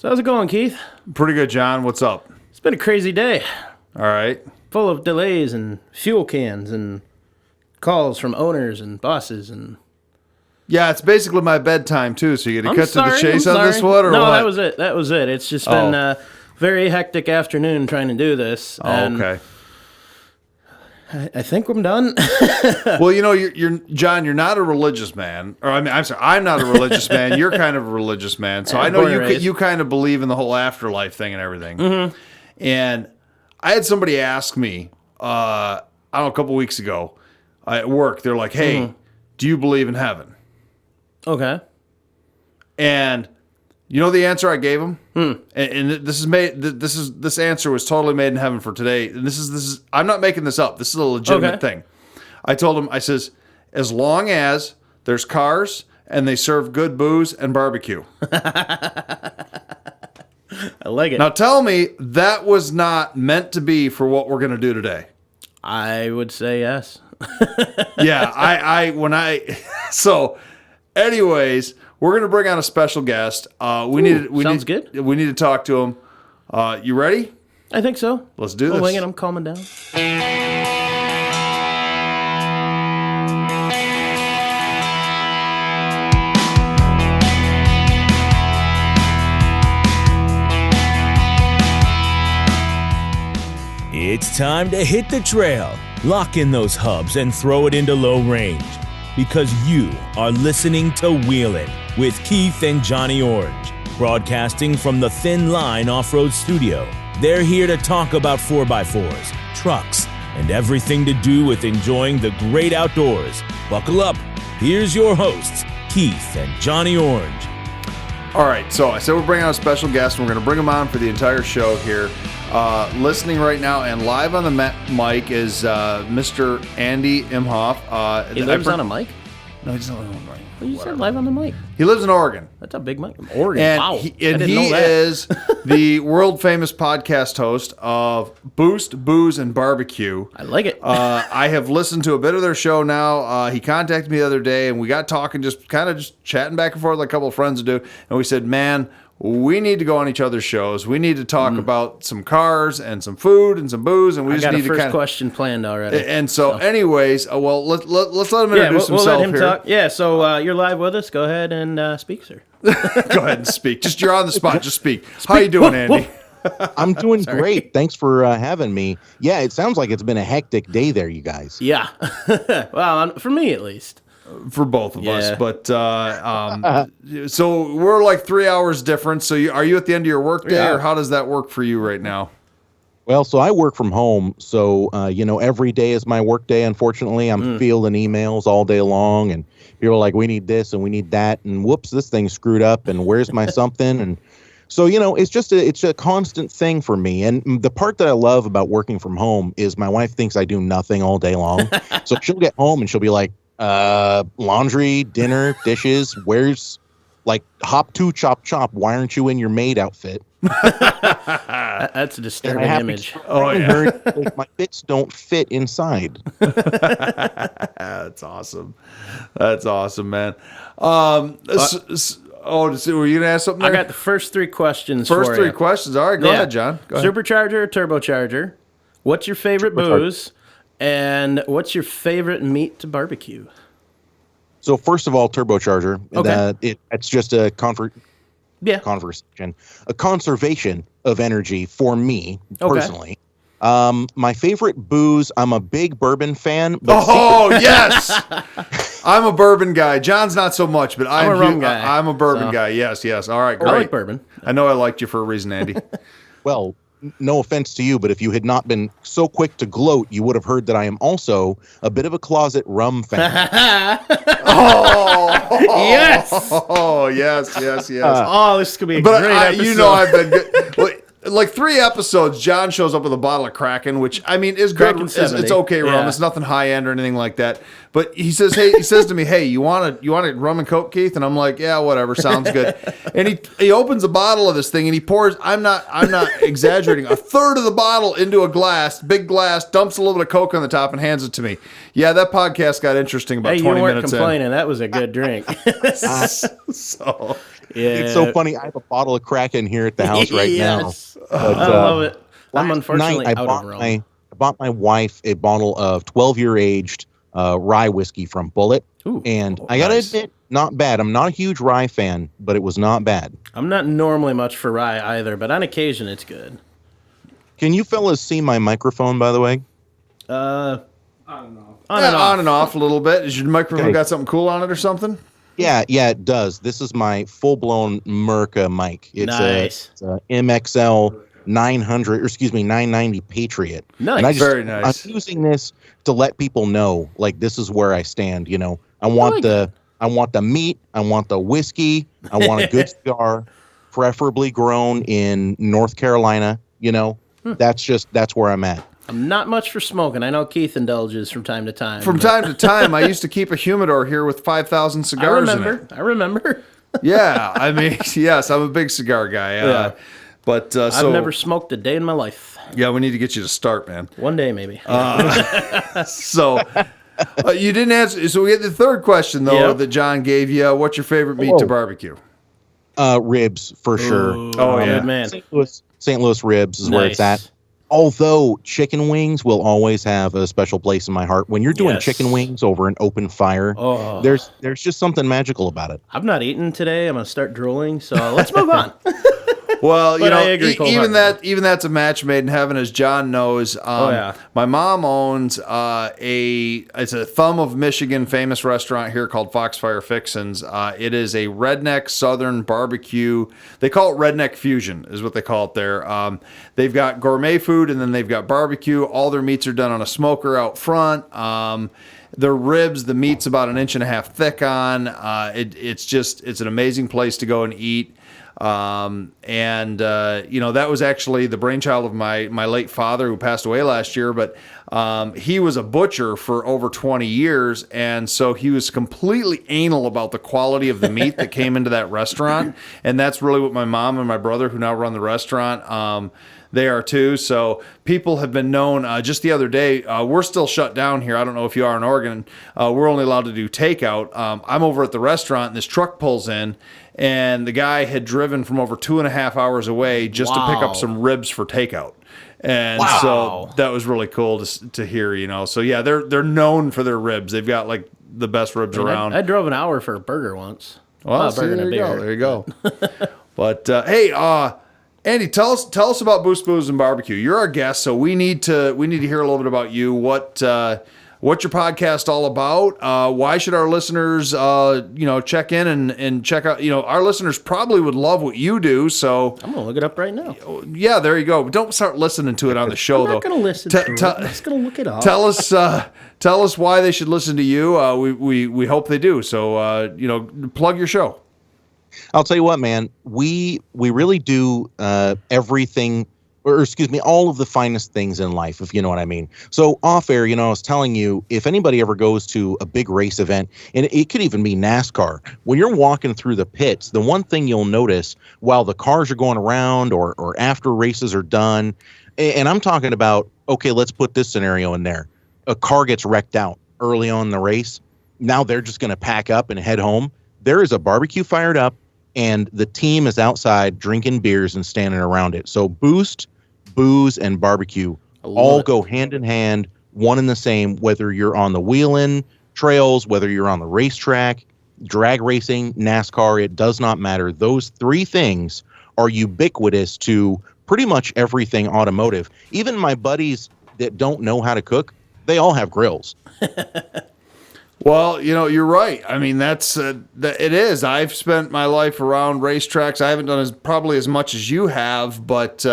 So how's it going, Keith? Pretty good, John. What's up? It's been a crazy day. All right. Full of delays and fuel cans and calls from owners and bosses and... Yeah, it's basically my bedtime, too, so you got to cut to the chase I'm on this sorry. one, or no, what? that was it. It's just been a very hectic afternoon trying to do this. Okay. I think I'm done. Well, you know, you're John, you're not a religious man. Or, I mean, I'm sorry, I'm not a religious man. You're kind of a religious man. So I know you kind of believe in the whole afterlife thing and everything. Mm-hmm. And I had somebody ask me, I don't know, a couple weeks ago at work, they're like, hey, do you believe in heaven? Okay. And you know the answer I gave him? And this answer was totally made in heaven for today. And this is I'm not making this up. This is a legitimate thing. I told him, I says, as long as there's cars and they serve good booze and barbecue. I like it. Now tell me that was not meant to be for what we're going to do today. I would say yes. Yeah, so anyways, we're going to bring on a special guest. Sounds good. We need to talk to him. You ready? I think so. Let's do this. Wing it, I'm calming down. It's time to hit the trail, lock in those hubs, and throw it into low range. Because you are listening to Wheelin with Keith and Johnny Orange, broadcasting from the Thin Line Off-Road Studio. They're here to talk about 4x4s, trucks, and everything to do with enjoying the great outdoors. Buckle up. Here's your hosts, Keith and Johnny Orange. All right, so I said we're bringing on a special guest, and we're going to bring him on for the entire show here. Listening right now and live on the mic is Mr. Andy Imhoff. He lives on a mic? No, he's not on a mic. Well, you said live on the mic. He lives in Oregon. That's a big mic. Oregon, And wow. he I didn't know that. is the world-famous podcast host of Boost, Booze, and BBQ. I like it. I have listened to a bit of their show now. He contacted me the other day, and we got talking, just chatting back and forth like a couple of friends do. And we said, man, we need to go on each other's shows. We need to talk about some cars and some food and some booze, and we just need to I got a first question planned already. And so, anyways, well, let's let him introduce himself let him here. talk. Yeah, so you're live with us. Go ahead and speak, sir. Go ahead and speak. Just you're on the spot. Just speak. How you doing, Andy? I'm doing great. Thanks for having me. Yeah, it sounds like it's been a hectic day there, you guys. Yeah. Well, for me at least. For both of us, but so we're like 3 hours different. So are you at the end of your work day, or how does that work for you right now? Well, so I work from home, so every day is my work day. Unfortunately, I'm fielding emails all day long, and people are like, "We need this and we need that," and whoops, this thing's screwed up, and where's my something? And so it's a constant thing for me. And the part that I love about working from home is my wife thinks I do nothing all day long. So she'll get home and she'll be like, laundry, dinner, dishes, where's hop to chop chop, why aren't you in your maid outfit? That's a disturbing image. My bits don't fit inside. That's awesome, man. Were you gonna ask something there? I got the first three questions First three questions. All right, go ahead, John. Go ahead. Supercharger or turbocharger? What's your favorite booze? And what's your favorite meat to barbecue? So first of all, turbocharger. Okay. It's just a conservation of energy for me personally. My favorite booze, I'm a big bourbon fan. Yes. I'm a bourbon guy. John's not so much, but I'm a rum guy. I'm a bourbon guy. Yes. All right, great. I like bourbon. I know I liked you for a reason, Andy. Well, no offense to you, but if you had not been so quick to gloat, you would have heard that I am also a bit of a closet rum fan. Yes. Oh, yes. Oh, this could be a great episode. I've been good. Well, like 3 episodes, John shows up with a bottle of Kraken, which I mean is good. Kraken It's 70. okay rum. Yeah. It's nothing high end or anything like that. But he says to me, "Hey, you want a rum and Coke, Keith?" And I'm like, "Yeah, whatever, sounds good." And he opens a bottle of this thing and he pours. I'm not exaggerating. A third of the bottle into a glass, big glass, dumps a little bit of Coke on the top and hands it to me. Yeah, that podcast got interesting about Hey, 20 you weren't minutes complaining. That was a good drink. So Yeah. It's so funny. I have a bottle of Kraken here at the house right Yes. now. But, I love it. I'm last unfortunately night out of rum. I bought my wife a bottle of 12-year aged rye whiskey from Bullet. Ooh, and I got to nice. admit, not bad. I'm not a huge rye fan, but it was not bad. I'm not normally much for rye either, but on occasion it's good. Can you fellas see my microphone, by the way? On on and off a little bit. Is your microphone Okay. got something cool on it or something? Yeah, it does. This is my full-blown Merca mic. It's Nice. it's a MXL 990 Patriot. Nice. And Very nice. I'm using this to let people know, like, this is where I stand. You know, I want the meat, I want the whiskey, I want a good cigar, preferably grown in North Carolina. You know, that's where I'm at. I'm not much for smoking. I know Keith indulges from time to time. From but time to time, I used to keep a humidor here with 5,000 I cigars in remember. it. I remember. Yeah, I mean, yes, I'm a big cigar guy. Yeah. But I've so never smoked a day in my life. yeah, we need to get you to start, man. One day, maybe. So you didn't answer. So we get the third question though Yep. that John gave you. What's your favorite meat to barbecue? Ribs for sure. Oh, yeah. Good man. St. Louis ribs is where it's Nice. at. Although chicken wings will always have a special place in my heart. When you're doing Yes. chicken wings over an open fire, Oh. there's just something magical about it. I've not eaten today. I'm gonna start drooling. So let's move on. Well, you But know, I agree even that's a match made in heaven, as John knows. Yeah. My mom owns it's a Thumb of Michigan famous restaurant here called Foxfire Fixins. It is a redneck Southern barbecue. They call it redneck fusion, is what they call it there. They've got gourmet food and then they've got barbecue. All their meats are done on a smoker out front. Their ribs, the meat's about 1.5 inches thick on. It's an amazing place to go and eat. That was actually the brainchild of my late father who passed away last year, but he was a butcher for over 20 years. And so he was completely anal about the quality of the meat that came into that restaurant. And that's really what my mom and my brother, who now run the restaurant, they are too. So people have been known. Just the other day, we're still shut down here. I don't know if you are in Oregon. We're only allowed to do takeout. I'm over at the restaurant and this truck pulls in and the guy had driven from over 2.5 hours away just to pick up Wow. some ribs for takeout. And Wow. so that was really cool to hear, you know. So yeah, they're known for their ribs. They've got like the best ribs around. I drove an hour for a burger once. Well, a see, burger and a there you go. beer. There you go. But hey, Andy, tell us about Boost Booze and Barbecue. You're our guest, so we need to hear a little bit about you. What's your podcast all about? Why should our listeners check in and check out? Our listeners probably would love what you do. So I'm gonna look it up right now. yeah, there you go. Don't start listening to it on the show I'm though. not gonna listen to it. I'm just gonna look it up. Tell us why they should listen to you. We hope they do. So plug your show. I'll tell you what, man, we really do everything, or excuse me, all of the finest things in life, if you know what I mean. So off air, I was telling you, if anybody ever goes to a big race event, and it could even be NASCAR, when you're walking through the pits, the one thing you'll notice while the cars are going around or after races are done, and I'm talking about, okay, let's put this scenario in there. A car gets wrecked out early on in the race. Now they're just going to pack up and head home. There is a barbecue fired up, and the team is outside drinking beers and standing around it. So boost, booze, and barbecue all it. go hand in hand, one and the same, whether you're on the Wheelin trails, whether you're on the racetrack, drag racing, NASCAR, it does not matter. Those three things are ubiquitous to pretty much everything automotive. Even my buddies that don't know how to cook, they all have grills. Well, you're right. I mean, it is. I've spent my life around racetracks. I haven't done probably as much as you have, but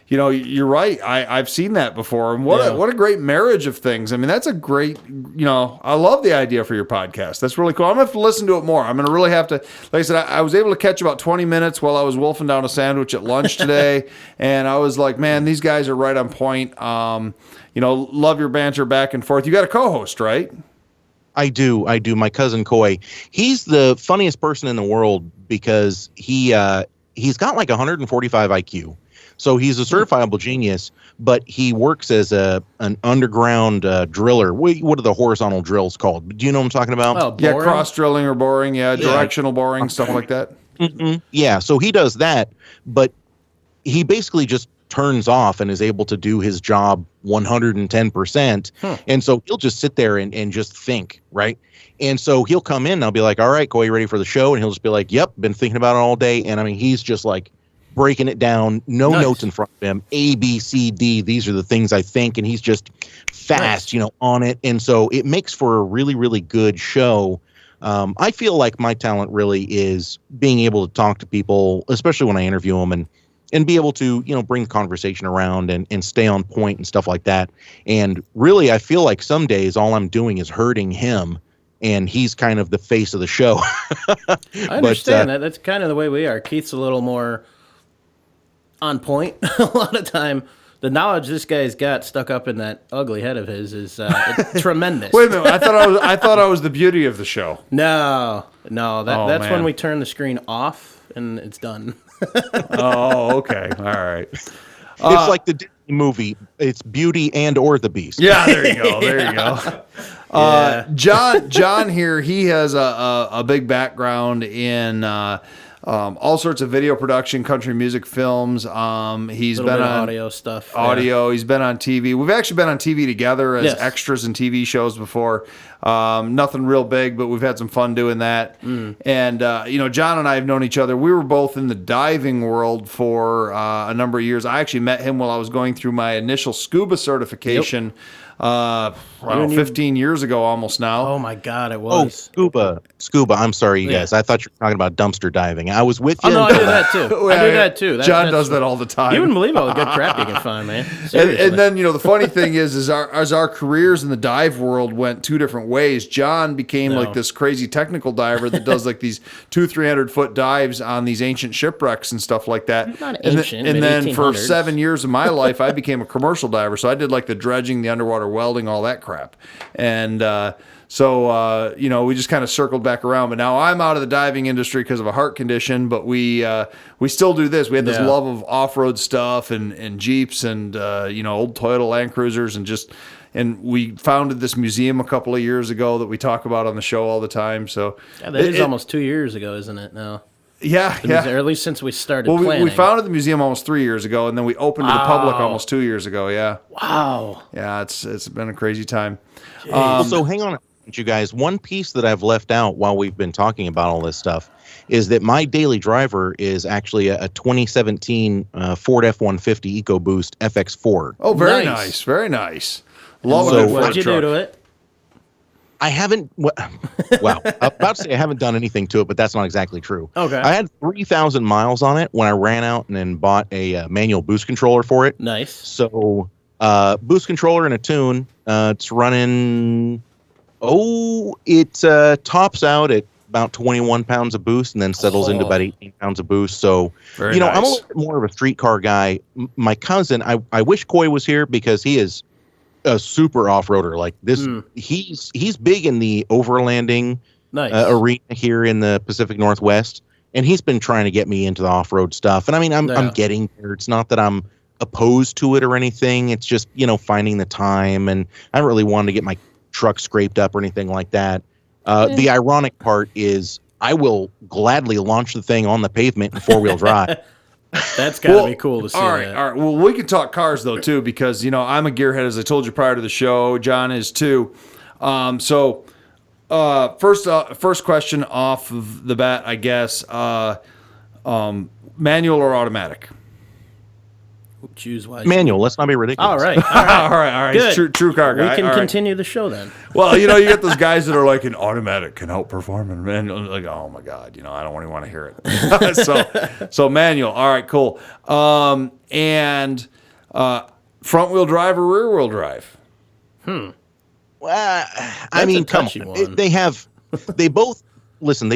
you're right. I've seen that before. And what a great marriage of things. I mean, that's a great, I love the idea for your podcast. That's really cool. I'm going to have to listen to it more. I'm going to really have to, like I said, I was able to catch about 20 minutes while I was wolfing down a sandwich at lunch today. And I was like, man, these guys are right on point. Love your banter back and forth. You got a co-host, right? I do. My cousin Coy. He's the funniest person in the world because he's got like 145 IQ. So he's a certifiable genius, but he works as an underground driller. What are the horizontal drills called? Do you know what I'm talking about? Oh, yeah, cross drilling or boring. Yeah, directional boring, stuff like that. Mm-hmm. Yeah, so he does that, but he basically just turns off and is able to do his job 110%. And so he'll just sit there and just think, right? And so he'll come in and I'll be like, all right, Coy, you ready for the show? And he'll just be like, yep, been thinking about it all day. And I mean, he's just like breaking it down, notes in front of him, A, B, C, D. These are the things I think. And he's just fast, on it. And so it makes for a really, really good show. I feel like my talent really is being able to talk to people, especially when I interview them and be able to, bring the conversation around and stay on point and stuff like that. And really, I feel like some days all I'm doing is hurting him and he's kind of the face of the show. I understand that. That's kind of the way we are. Keith's a little more on point. A lot of time, the knowledge this guy's got stuck up in that ugly head of his is tremendous. Wait a minute, I thought I was the beauty of the show. No, that's when we turn the screen off and it's done. Oh, okay, all right. It's like the Disney movie. It's Beauty and or the Beast. Yeah, there you go. John here, he has a big background in all sorts of video production, country music films. He's been on audio stuff. Audio. Yeah. He's been on TV. We've actually been on TV together as extras in TV shows before. Nothing real big, but we've had some fun doing that. And, John and I have known each other. We were both in the diving world for a number of years. I actually met him while I was going through my initial scuba certification. 15 years ago almost now. Oh my God, it was. Oh, scuba. I'm sorry, you guys. I thought you were talking about dumpster diving. I was with you. Oh, no, I do that too. I do that too. John does that all the time. You wouldn't believe all the good crap you can find, man. And then, the funny thing is as our careers in the dive world went two different ways, John became like this crazy technical diver that does like these 200-300 foot dives on these ancient shipwrecks and stuff like that. Not ancient, and then 1800s. For 7 years of my life, I became a commercial diver. So I did like the dredging, the underwater welding, all that crap. And so we just kind of circled back around. But now I'm out of the diving industry because of a heart condition. But we still do this. We had this love of off-road stuff and Jeeps and old Toyota Land Cruisers and we founded this museum a couple of years ago that we talk about on the show all the time. So that is almost 2 years ago, isn't it? Now. Yeah. Or at least since we started planning. We founded the museum almost 3 years ago, and then we opened to the public almost 2 years ago. Yeah. Wow. Yeah, it's been a crazy time. So hang on, you guys. One piece that I've left out while we've been talking about all this stuff is that my daily driver is actually a 2017 Ford F-150 EcoBoost FX4. Oh, very nice. Very nice. Love it. What'd you do to it? I haven't, I'm about to say I haven't done anything to it, but that's not exactly true. Okay. I had 3,000 miles on it when I ran out and then bought a manual boost controller for it. Nice. So, boost controller and a tune. It's running, it tops out at about 21 pounds of boost and then settles into about 18 pounds of boost. So, nice. I'm a little bit more of a street car guy. My cousin, I wish Coy was here because he is a super off-roader like this. He's big in the overlanding arena here in the Pacific Northwest, and he's been trying to get me into the off-road stuff. And I mean, I'm getting there. It's not that I'm opposed to it or anything. It's just finding the time, and I don't really want to get my truck scraped up or anything like that. The ironic part is I will gladly launch the thing on the pavement in four-wheel drive. That's got to be cool to see. All right. Well, we can talk cars though too, because I'm a gearhead, as I told you prior to the show. John is too. First question off of the bat, I guess. Manual or automatic? Choose wisely. Manual. Let's not be ridiculous. All right. Good. True car guy. We can continue the show then. Well, you get those guys that are like, an automatic can outperform and manual. Like, oh my God, I don't even want to hear it. So manual. All right, cool. And Front wheel drive or rear wheel drive? Well, I mean, come on. They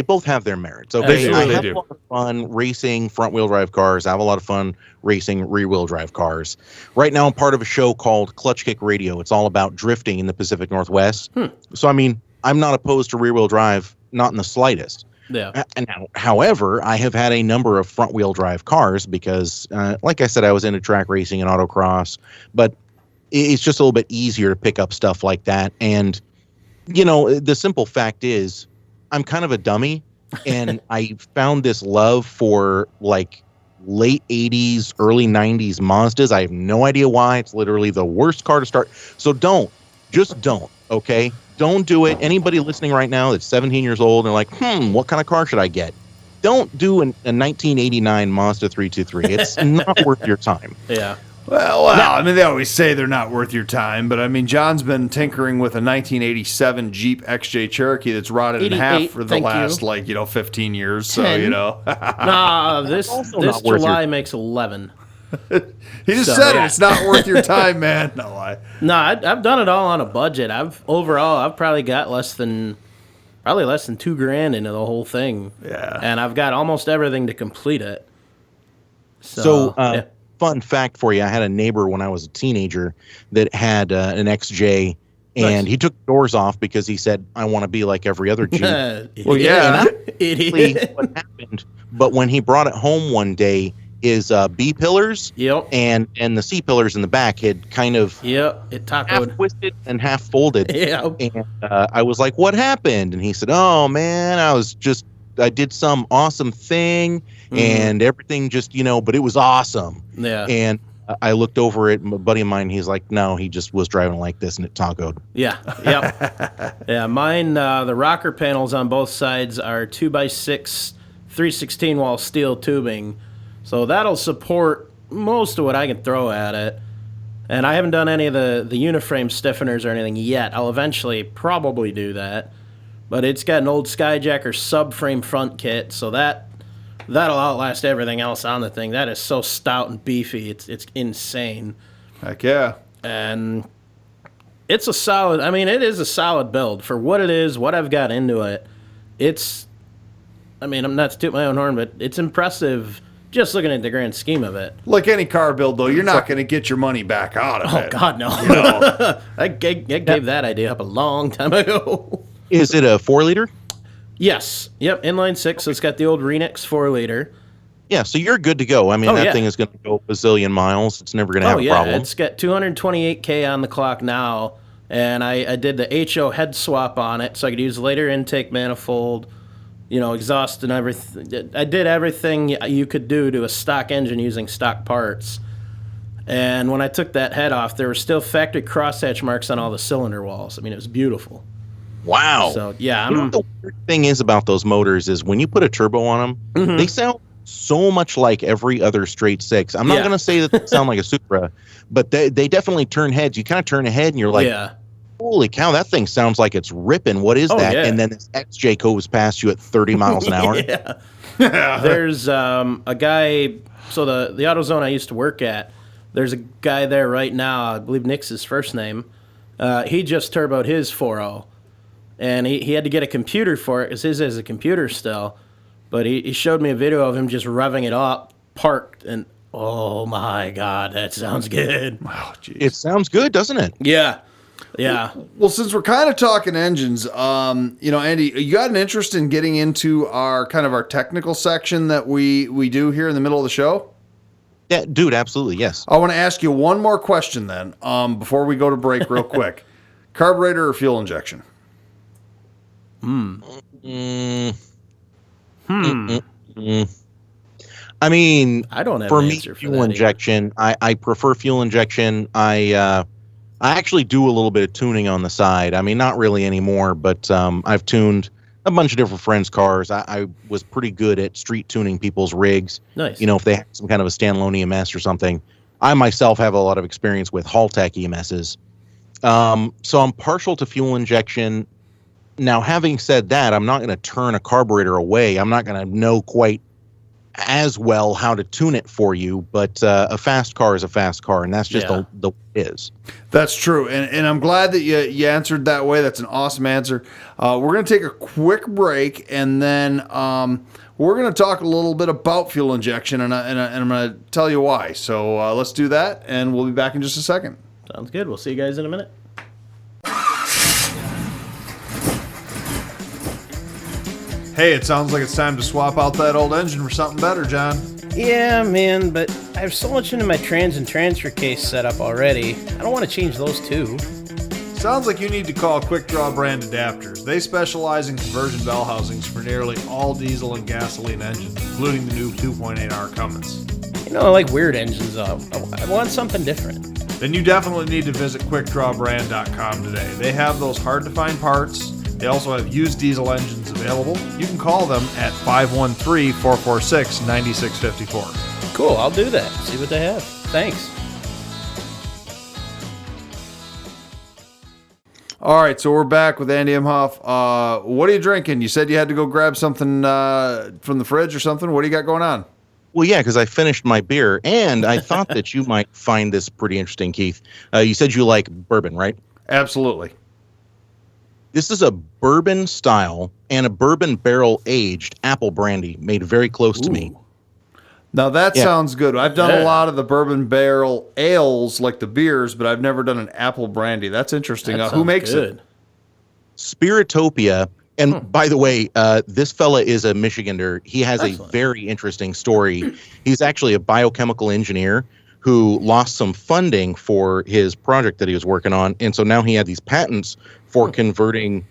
both have their merits. Okay, I have a lot of fun racing front wheel drive cars. I have a lot of fun racing rear wheel drive cars. Right now, I'm part of a show called Clutch Kick Radio. It's all about drifting in the Pacific Northwest. So, I mean, I'm not opposed to rear wheel drive, not in the slightest. Yeah. And now, however, I have had a number of front wheel drive cars because, like I said, I was into track racing and autocross, but it's just a little bit easier to pick up stuff like that. And, you know, the simple fact is I'm kind of a dummy, and I found this love for like late 80s, early 90s Mazdas. I have no idea why. It's literally the worst car to start. So just don't, okay? Don't do it. Anybody listening right now that's 17 years old and like, what kind of car should I get? Don't do a 1989 Mazda 323. It's not worth your time. Yeah. Well, I mean, they always say they're not worth your time, but I mean, John's been tinkering with a 1987 Jeep XJ Cherokee that's rotted in half for the last, 15 years. So, 10. you know. Nah, this July makes 11. He just said it. It's not worth your time, man. No lie. No, I've done it all on a budget. I've probably got less than $2,000 into the whole thing. Yeah. And I've got almost everything to complete it. Fun fact for you, I had a neighbor when I was a teenager that had an XJ, and he took the doors off because he said, I want to be like every other Jeep. Well, yeah. Idiot. What happened, but when he brought it home one day, his B pillars and the C pillars in the back had kind of it half twisted and half folded. And I was like, what happened? And he said, oh, man, I did some awesome thing and everything just, but it was awesome. Yeah. And I looked over at a buddy of mine. He's like, no, he just was driving like this and it tacoed. Yeah. Yep. Yeah. Mine, the rocker panels on both sides are 2x6, 3/16 wall steel tubing. So that'll support most of what I can throw at it. And I haven't done any of the uniframe stiffeners or anything yet. I'll eventually probably do that. But it's got an old Skyjacker subframe front kit, so that'll outlast everything else on the thing. That is so stout and beefy. It's insane. Heck yeah. And it is a solid build. For what it is, what I've got into it, I'm not to toot my own horn, but it's impressive just looking at the grand scheme of it. Like any car build, though, you're not going to get your money back out of it. Oh, God, no. You know? I gave that idea up a long time ago. Is it a 4-liter? Yes. Yep. Inline 6. So it's got the old Renix 4-liter. Yeah. So you're good to go. I mean, that thing is going to go a bazillion miles. It's never going to have a problem. It's got 228K on the clock now. And I did the HO head swap on it so I could use later intake manifold, exhaust and everything. I did everything you could do to a stock engine using stock parts. And when I took that head off, there were still factory crosshatch marks on all the cylinder walls. I mean, it was beautiful. Wow. So, yeah. The weird thing is about those motors is when you put a turbo on them, they sound so much like every other straight six. I'm not going to say that they sound like a Supra, but they definitely turn heads. You kind of turn a head and you're like, holy cow, that thing sounds like it's ripping. What is that? Yeah. And then this XJ goes past you at 30 miles an hour. There's a guy, so the AutoZone I used to work at, there's a guy there right now, I believe Nick's his first name. He just turboed his 4.0. And he had to get a computer for it because his is a computer still. But he showed me a video of him just revving it up, parked, and oh my God, that sounds good. Oh, geez. It sounds good, doesn't it? Yeah. Yeah. Well, since we're kind of talking engines, Andy, you got an interest in getting into our technical section that we do here in the middle of the show? Yeah, dude, absolutely, yes. I want to ask you one more question then, before we go to break real quick. Carburetor or fuel injection? I mean, I don't have for an me, answer for fuel that injection. I prefer fuel injection. I actually do a little bit of tuning on the side. I mean, not really anymore, but I've tuned a bunch of different friends' cars. I was pretty good at street tuning people's rigs. Nice. If they have some kind of a standalone EMS or something. I myself have a lot of experience with Haltech EMSs. So I'm partial to fuel injection. Now, having said that, I'm not going to turn a carburetor away. I'm not going to know quite as well how to tune it for you, but a fast car is a fast car, and that's just the way it is. That's true, and I'm glad that you answered that way. That's an awesome answer. We're going to take a quick break, and then we're going to talk a little bit about fuel injection, and I'm going to tell you why. So let's do that, and we'll be back in just a second. Sounds good. We'll see you guys in a minute. Hey, it sounds like it's time to swap out that old engine for something better, John. Yeah, man, but I have so much into my trans and transfer case setup already. I don't want to change those too. Sounds like you need to call Quick Draw Brand Adapters. They specialize in conversion bell housings for nearly all diesel and gasoline engines, including the new 2.8R Cummins. You know, I like weird engines. I want something different. Then you definitely need to visit quickdrawbrand.com today. They have those hard-to-find parts. They also have used diesel engines available. You can call them at 513-446-9654. Cool, I'll do that. See what they have. Thanks. All right, so we're back with Andy Imhoff. What are you drinking? You said you had to go grab something from the fridge or something. What do you got going on? Well, yeah, because I finished my beer, and I thought that you might find this pretty interesting, Keith. You said you like bourbon, right? Absolutely. This is a bourbon style and a bourbon barrel aged apple brandy made very close to me. Now that sounds good. I've done a lot of the bourbon barrel ales, like the beers, but I've never done an apple brandy. That's interesting. Who makes it? Spiritopia. And by the way, this fella is a Michigander. He has a very interesting story. He's actually a biochemical engineer who lost some funding for his project that he was working on. And so now he had these patents for converting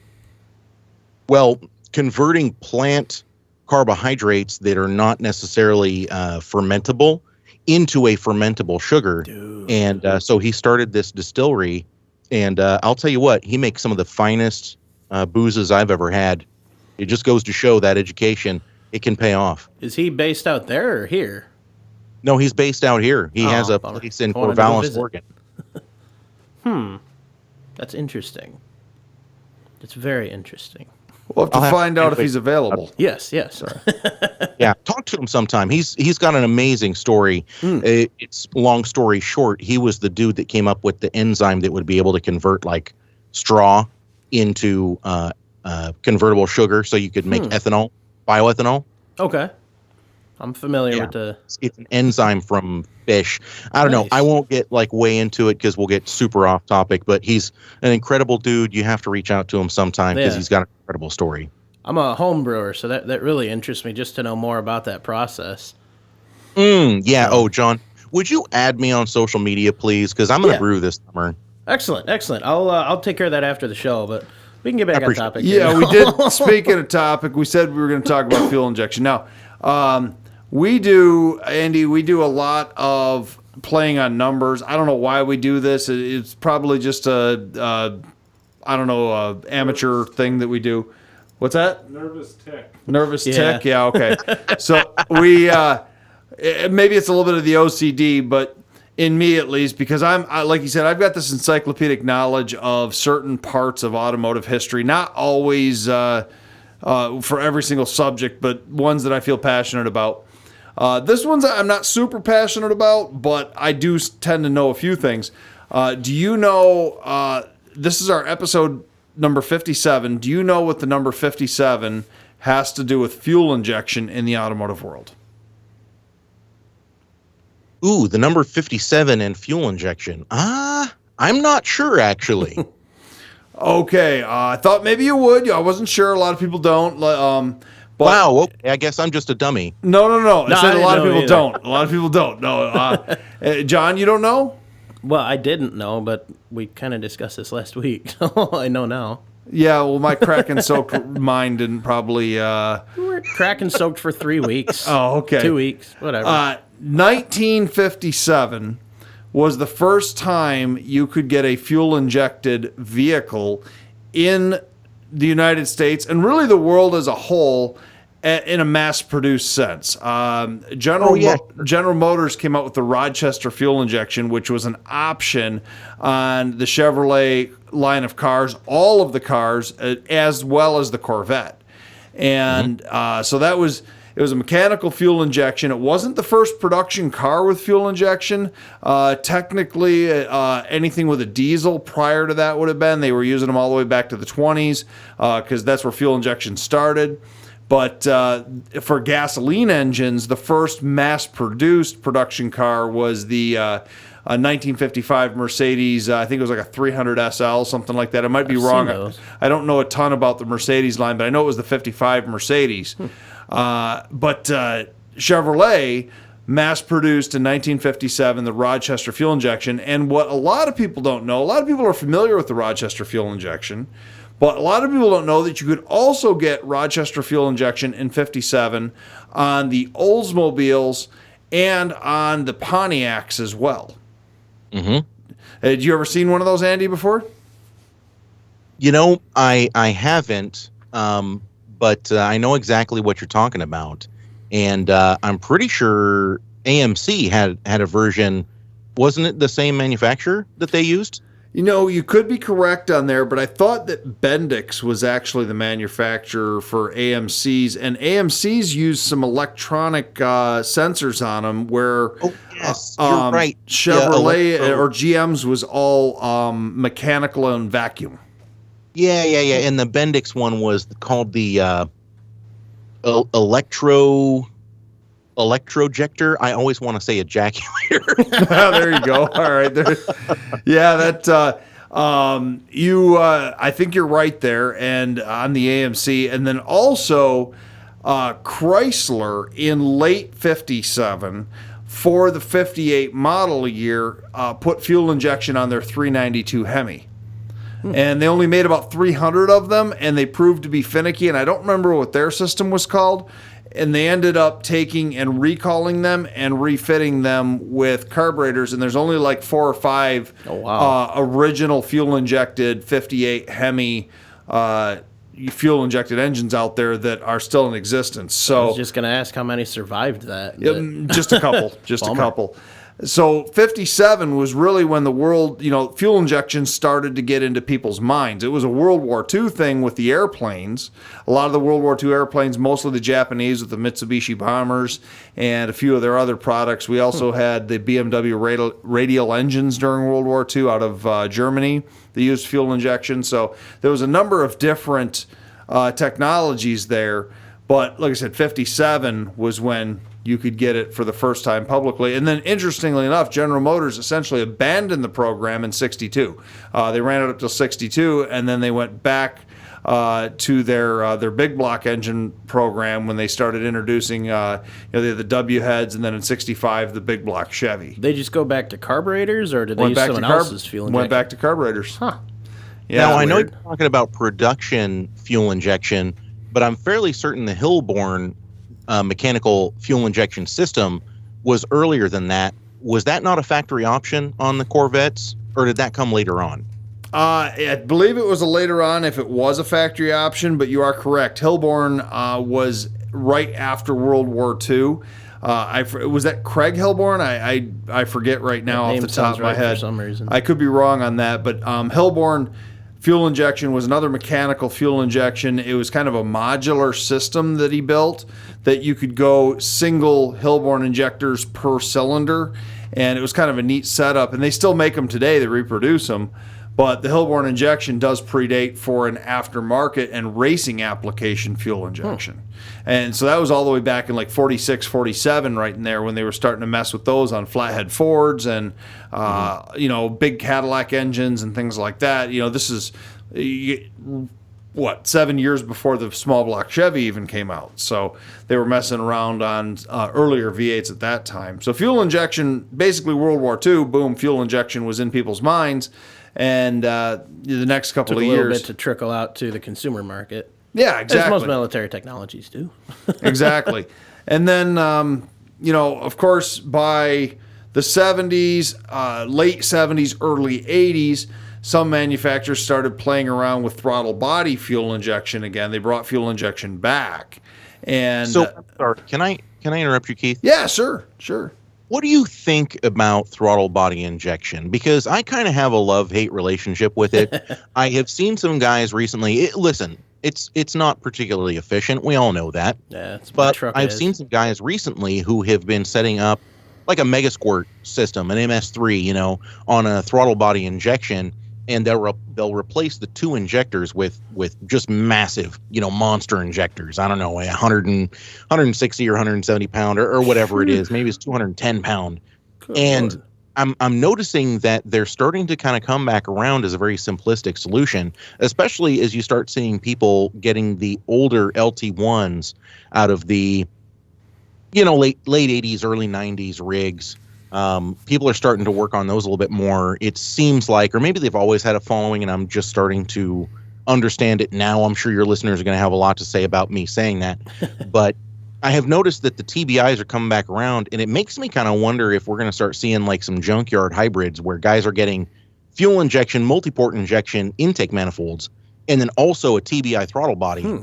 plant carbohydrates that are not necessarily fermentable into a fermentable sugar. Dude. And so he started this distillery. And I'll tell you what, he makes some of the finest boozes I've ever had. It just goes to show that education, it can pay off. Is he based out there or here? No, he's based out here. He has a place in Corvallis, Oregon. That's interesting. It's very interesting. We'll have to find out if he's available. Yes. Yeah, talk to him sometime. He's got an amazing story. It's long story short. He was the dude that came up with the enzyme that would be able to convert like straw into convertible sugar, so you could make ethanol, bioethanol. Okay, I'm familiar with the. It's an enzyme from fish. I don't know. I won't get like way into it because we'll get super off topic. But he's an incredible dude. You have to reach out to him sometime because he's got an incredible story. I'm a home brewer, so that really interests me just to know more about that process. Yeah. Oh, John, would you add me on social media, please? Because I'm going to brew this summer. Excellent. I'll take care of that after the show, but we can get back on topic. Yeah, we did. Speaking of topic, we said we were going to talk about fuel injection. Now, we do a lot of playing on numbers. I don't know why we do this. It's probably just a amateur thing that we do. What's that? Nervous tick. Tick. Yeah. Okay. So we maybe it's a little bit of the OCD, but in me at least, because I like you said, I've got this encyclopedic knowledge of certain parts of automotive history, not always for every single subject, but ones that I feel passionate about. This one's I'm not super passionate about, but I do tend to know a few things. Do you know, this is our episode number 57. Do you know what the number 57 has to do with fuel injection in the automotive world? Ooh, the number 57 and fuel injection. I'm not sure, actually. Okay, I thought maybe you would. I wasn't sure. A lot of people don't. But wow, okay, I guess I'm just a dummy. No. I said a lot of people don't. A lot of people don't. No, John, you don't know? Well, I didn't know, but we kind of discussed this last week. I know now. Yeah, well, my crack and soaked mind didn't probably... We were crack and soaked for 3 weeks. Oh, okay. 2 weeks, whatever. 1957 was the first time you could get a fuel-injected vehicle in the United States, and really the world as a whole, in a mass-produced sense. General Motors came out with the Rochester fuel injection, which was an option on the Chevrolet line of cars, all of the cars, as well as the Corvette. And so that was, It was a mechanical fuel injection. It wasn't the first production car with fuel injection. Technically, anything with a diesel prior to that would have been. They were using them all the way back to the 20s because that's where fuel injection started. But for gasoline engines, the first mass-produced production car was the 1955 Mercedes. I think it was like a 300 SL, something like that. I might be wrong. I don't know a ton about the Mercedes line, but I know it was the 55 Mercedes. But Chevrolet mass-produced in 1957 the Rochester fuel injection. And what a lot of people don't know, a lot of people are familiar with the Rochester fuel injection, but a lot of people don't know that you could also get Rochester fuel injection in 57 on the Oldsmobiles and on the Pontiacs as well. Mm-hmm. Had you ever seen one of those, Andy, before? You know, I haven't, but I know exactly what you're talking about. And I'm pretty sure AMC had a version. Wasn't it the same manufacturer that they used? You know, you could be correct on there, but I thought that Bendix was actually the manufacturer for AMC's, and AMC's used some electronic sensors on them where yes, you're right. Chevrolet or GM's was all mechanical and vacuum. Yeah. And the Bendix one was called the electrojector. I always want to say ejaculator. There you go. All right. Yeah, that I think you're right there, and on the AMC, and then also Chrysler in late 57 for the 58 model year put fuel injection on their 392 Hemi. And they only made about 300 of them, and they proved to be finicky, and I don't remember what their system was called. And they ended up taking and recalling them and refitting them with carburetors. And there's only like 4 or 5 original fuel-injected 58 Hemi fuel-injected engines out there that are still in existence. So I was just going to ask how many survived that. Just a couple. Just a couple. So 57 was really when the world, fuel injection started to get into people's minds. It was a World War II thing with the airplanes. A lot of the World War II airplanes, mostly the Japanese with the Mitsubishi bombers and a few of their other products. We also had the BMW radial engines during World War II out of Germany. They used fuel injection. So there was a number of different technologies there. But like I said, 57 was when you could get it for the first time publicly. And then, interestingly enough, General Motors essentially abandoned the program in 62. They ran it up till 62, and then they went back to their big block engine program when they started introducing they had the W heads, and then in 65 the big block Chevy. They just go back to carburetors, or did they use someone else's fuel injection? Went back to carburetors. Huh. Yeah, now, I know you're talking about production fuel injection, but I'm fairly certain the Hillborn mechanical fuel injection system was earlier than that. Was that not a factory option on the Corvettes, or did that come later on? I believe it was later on if it was a factory option, but you are correct. Hillborn was right after World War II. Was that Craig Hillborn? I forget right now off the top of my head. For some reason. I could be wrong on that, but Hillborn fuel injection was another mechanical fuel injection. It was kind of a modular system that he built that you could go single Hillborn injectors per cylinder, and it was kind of a neat setup. And they still make them today. They reproduce them. But the Hillborn injection does predate for an aftermarket and racing application fuel injection. And so that was all the way back in like 46, 47 right in there when they were starting to mess with those on flathead Fords and, big Cadillac engines and things like that. This is, 7 years before the small block Chevy even came out. So they were messing around on earlier V8s at that time. So fuel injection, basically World War II, boom, fuel injection was in people's minds. And the next couple of years, a little bit to trickle out to the consumer market. Yeah, exactly. As most military technologies do. Exactly. And then, of course, by the 70s, late 70s, early 80s, some manufacturers started playing around with throttle body fuel injection again. They brought fuel injection back. And so, sorry, can I interrupt you, Keith? Yeah, sure. What do you think about throttle body injection? Because I kind of have a love-hate relationship with it. I have seen some guys recently. Listen, It's not particularly efficient. We all know that. Yeah, it's but I've seen some guys recently who have been setting up like a mega squirt system, an MS3, on a throttle body injection, and they'll replace the 2 injectors with just massive, monster injectors. I don't know, 160 or 170 pound or whatever it is. Maybe it's 210 pound. Good and Lord. I'm noticing that they're starting to kind of come back around as a very simplistic solution, especially as you start seeing people getting the older LT1s out of the, late 80s, early 90s rigs. People are starting to work on those a little bit more. It seems like, or maybe they've always had a following and I'm just starting to understand it now. I'm sure your listeners are going to have a lot to say about me saying that, but I have noticed that the TBIs are coming back around, and it makes me kind of wonder if we're going to start seeing like some junkyard hybrids where guys are getting fuel injection, multi-port injection, intake manifolds, and then also a TBI throttle body,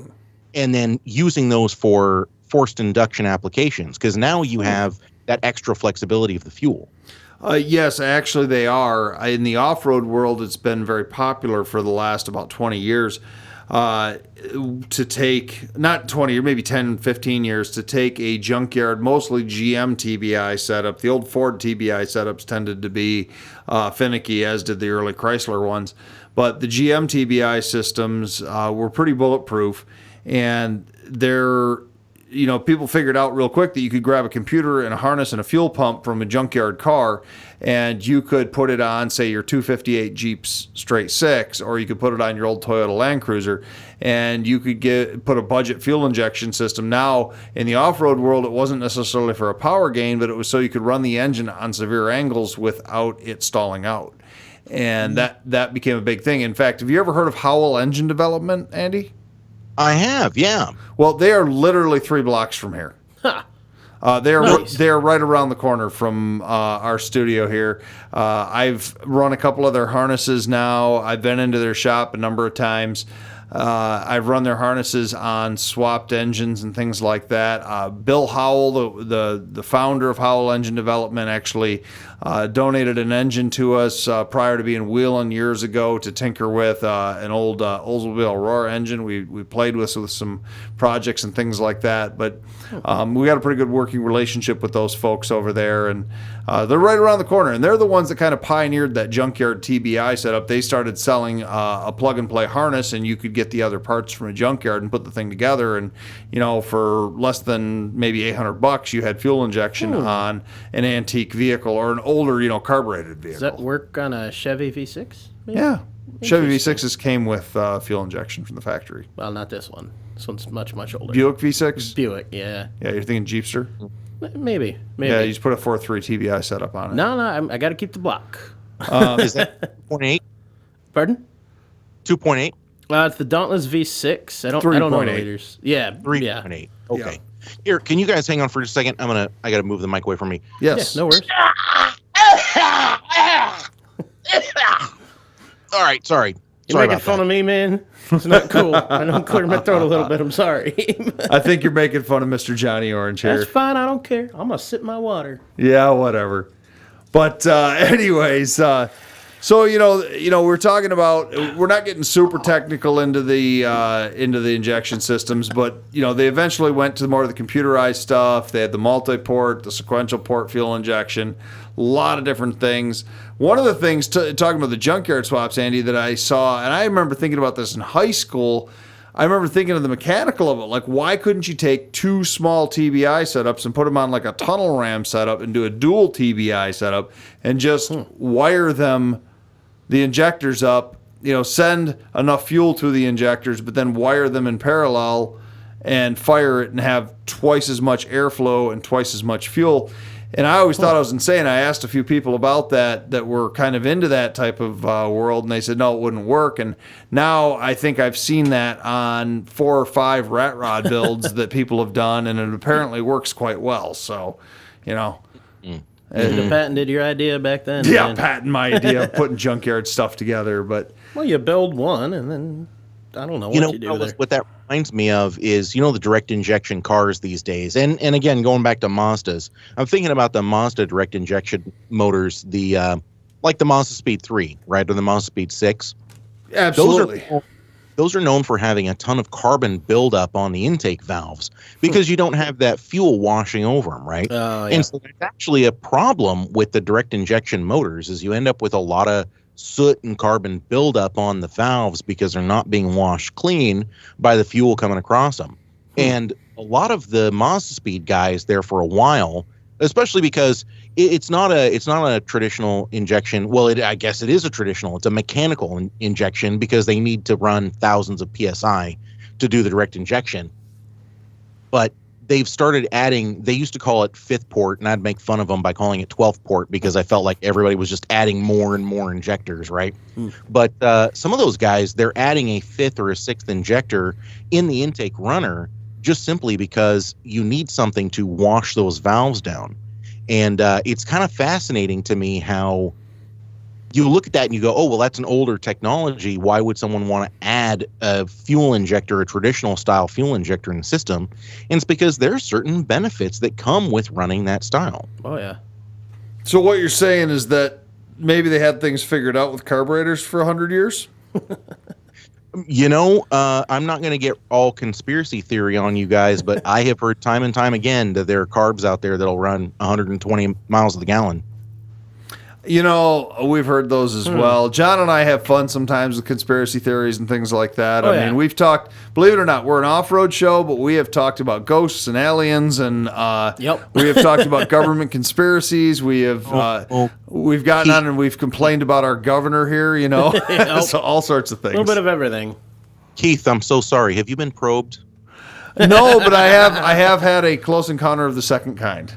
and then using those for forced induction applications, because now you have that extra flexibility of the fuel. Yes, actually they are. In the off-road world, it's been very popular for the last about 20 years. To take, not 20 or maybe 10, 15 years, to take a junkyard, mostly GM TBI setup. The old Ford TBI setups tended to be finicky, as did the early Chrysler ones. But the GM TBI systems were pretty bulletproof, and they're, people figured out real quick that you could grab a computer and a harness and a fuel pump from a junkyard car, and you could put it on, say, your 258 Jeep Straight 6, or you could put it on your old Toyota Land Cruiser, and you could put a budget fuel injection system. Now, in the off-road world, it wasn't necessarily for a power gain, but it was so you could run the engine on severe angles without it stalling out. And that became a big thing. In fact, have you ever heard of Howell Engine Development, Andy? I have, yeah. Well, they are literally 3 blocks from here. They're right around the corner from our studio here. I've run a couple of their harnesses now. I've been into their shop a number of times. I've run their harnesses on swapped engines and things like that. Bill Howell, the founder of Howell Engine Development, actually donated an engine to us prior to being Wheelin years ago to tinker with an old Oldsmobile Aurora engine. We played with some projects and things like that, but we got a pretty good working relationship with those folks over there, and they're right around the corner, and they're the ones that kind of pioneered that junkyard TBI setup. They started selling a plug-and-play harness, and you could get the other parts from a junkyard and put the thing together, and for less than maybe $800, you had fuel injection on an antique vehicle or an older, carbureted vehicle. Does that work on a Chevy V6? Maybe? Yeah. Chevy V6s came with fuel injection from the factory. Well, not this one. This one's much, much older. Buick V6? Buick, yeah. Yeah, you're thinking Jeepster? Maybe. Yeah, you just put a 4.3 TBI setup on it. No, I got to keep the block. Is that 2.8? Pardon? 2.8? It's the Dauntless V6. I don't know the liters. Yeah, 3.8. Yeah. Okay. Yeah. Here, can you guys hang on for just a second? I got to move the mic away from me. Yes. Yeah, no worries. All right, sorry. You're making fun of me, man. It's not cool. I know I'm clearing my throat a little bit. I'm sorry. I think you're making fun of Mr. Johnny Orange here. That's fine. I don't care. I'm going to sip my water. Yeah, whatever. But anyways, so we're talking about, we're not getting super technical into the injection systems, but they eventually went to more of the computerized stuff. They had the multi-port, the sequential port fuel injection, a lot of different things. One of the things, talking about the junkyard swaps, Andy, that I saw, and I remember thinking about this in high school, I remember thinking of the mechanical of it. Like, why couldn't you take 2 small TBI setups and put them on like a tunnel ram setup and do a dual TBI setup and just wire them, the injectors up, send enough fuel to the injectors, but then wire them in parallel and fire it and have twice as much airflow and twice as much fuel. And I always thought I was insane. I asked a few people about that were kind of into that type of world, and they said, no, it wouldn't work. And now I think I've seen that on 4 or 5 rat rod builds that people have done, and it apparently works quite well. So, You patented your idea back then. Yeah, man. patent my idea of putting junkyard stuff together. But well, you build one, and then I don't know what you do there. What that reminds me of is, the direct injection cars these days. And again, going back to Mazdas, I'm thinking about the Mazda direct injection motors, the like the Mazda Speed 3, right? Or the Mazda Speed 6. Absolutely. those are known for having a ton of carbon buildup on the intake valves because you don't have that fuel washing over them, right? Yeah. And so that's actually a problem with the direct injection motors is you end up with a lot of soot and carbon buildup on the valves because they're not being washed clean by the fuel coming across them. And a lot of the Mazda Speed guys there for a while, especially because it's not a traditional injection. Well, I guess it is a traditional. It's a mechanical injection because they need to run thousands of PSI to do the direct injection. But they've started adding, they used to call it 5th port, and I'd make fun of them by calling it 12th port because I felt like everybody was just adding more and more injectors, right? But some of those guys, they're adding a 5th or a 6th injector in the intake runner just simply because you need something to wash those valves down. And it's kind of fascinating to me how you look at that and you go, oh, well, that's an older technology. Why would someone want to add a fuel injector, a traditional style fuel injector in the system? And it's because there are certain benefits that come with running that style. Oh, yeah. So what you're saying is that maybe they had things figured out with carburetors for 100 years? You know, I'm not going to get all conspiracy theory on you guys, but I have heard time and time again that there are carbs out there that'll run 120 miles to the gallon. You know, we've heard those as well. John and I have fun sometimes with conspiracy theories and things like that. I mean, we've talked, believe it or not, we're an off-road show, but we have talked about ghosts and aliens, and we have talked about government conspiracies. We have we've gotten on and we've complained about our governor here, you know, so all sorts of things. A little bit of everything. Keith, I'm so sorry. Have you been probed? No, but I have had a close encounter of the second kind.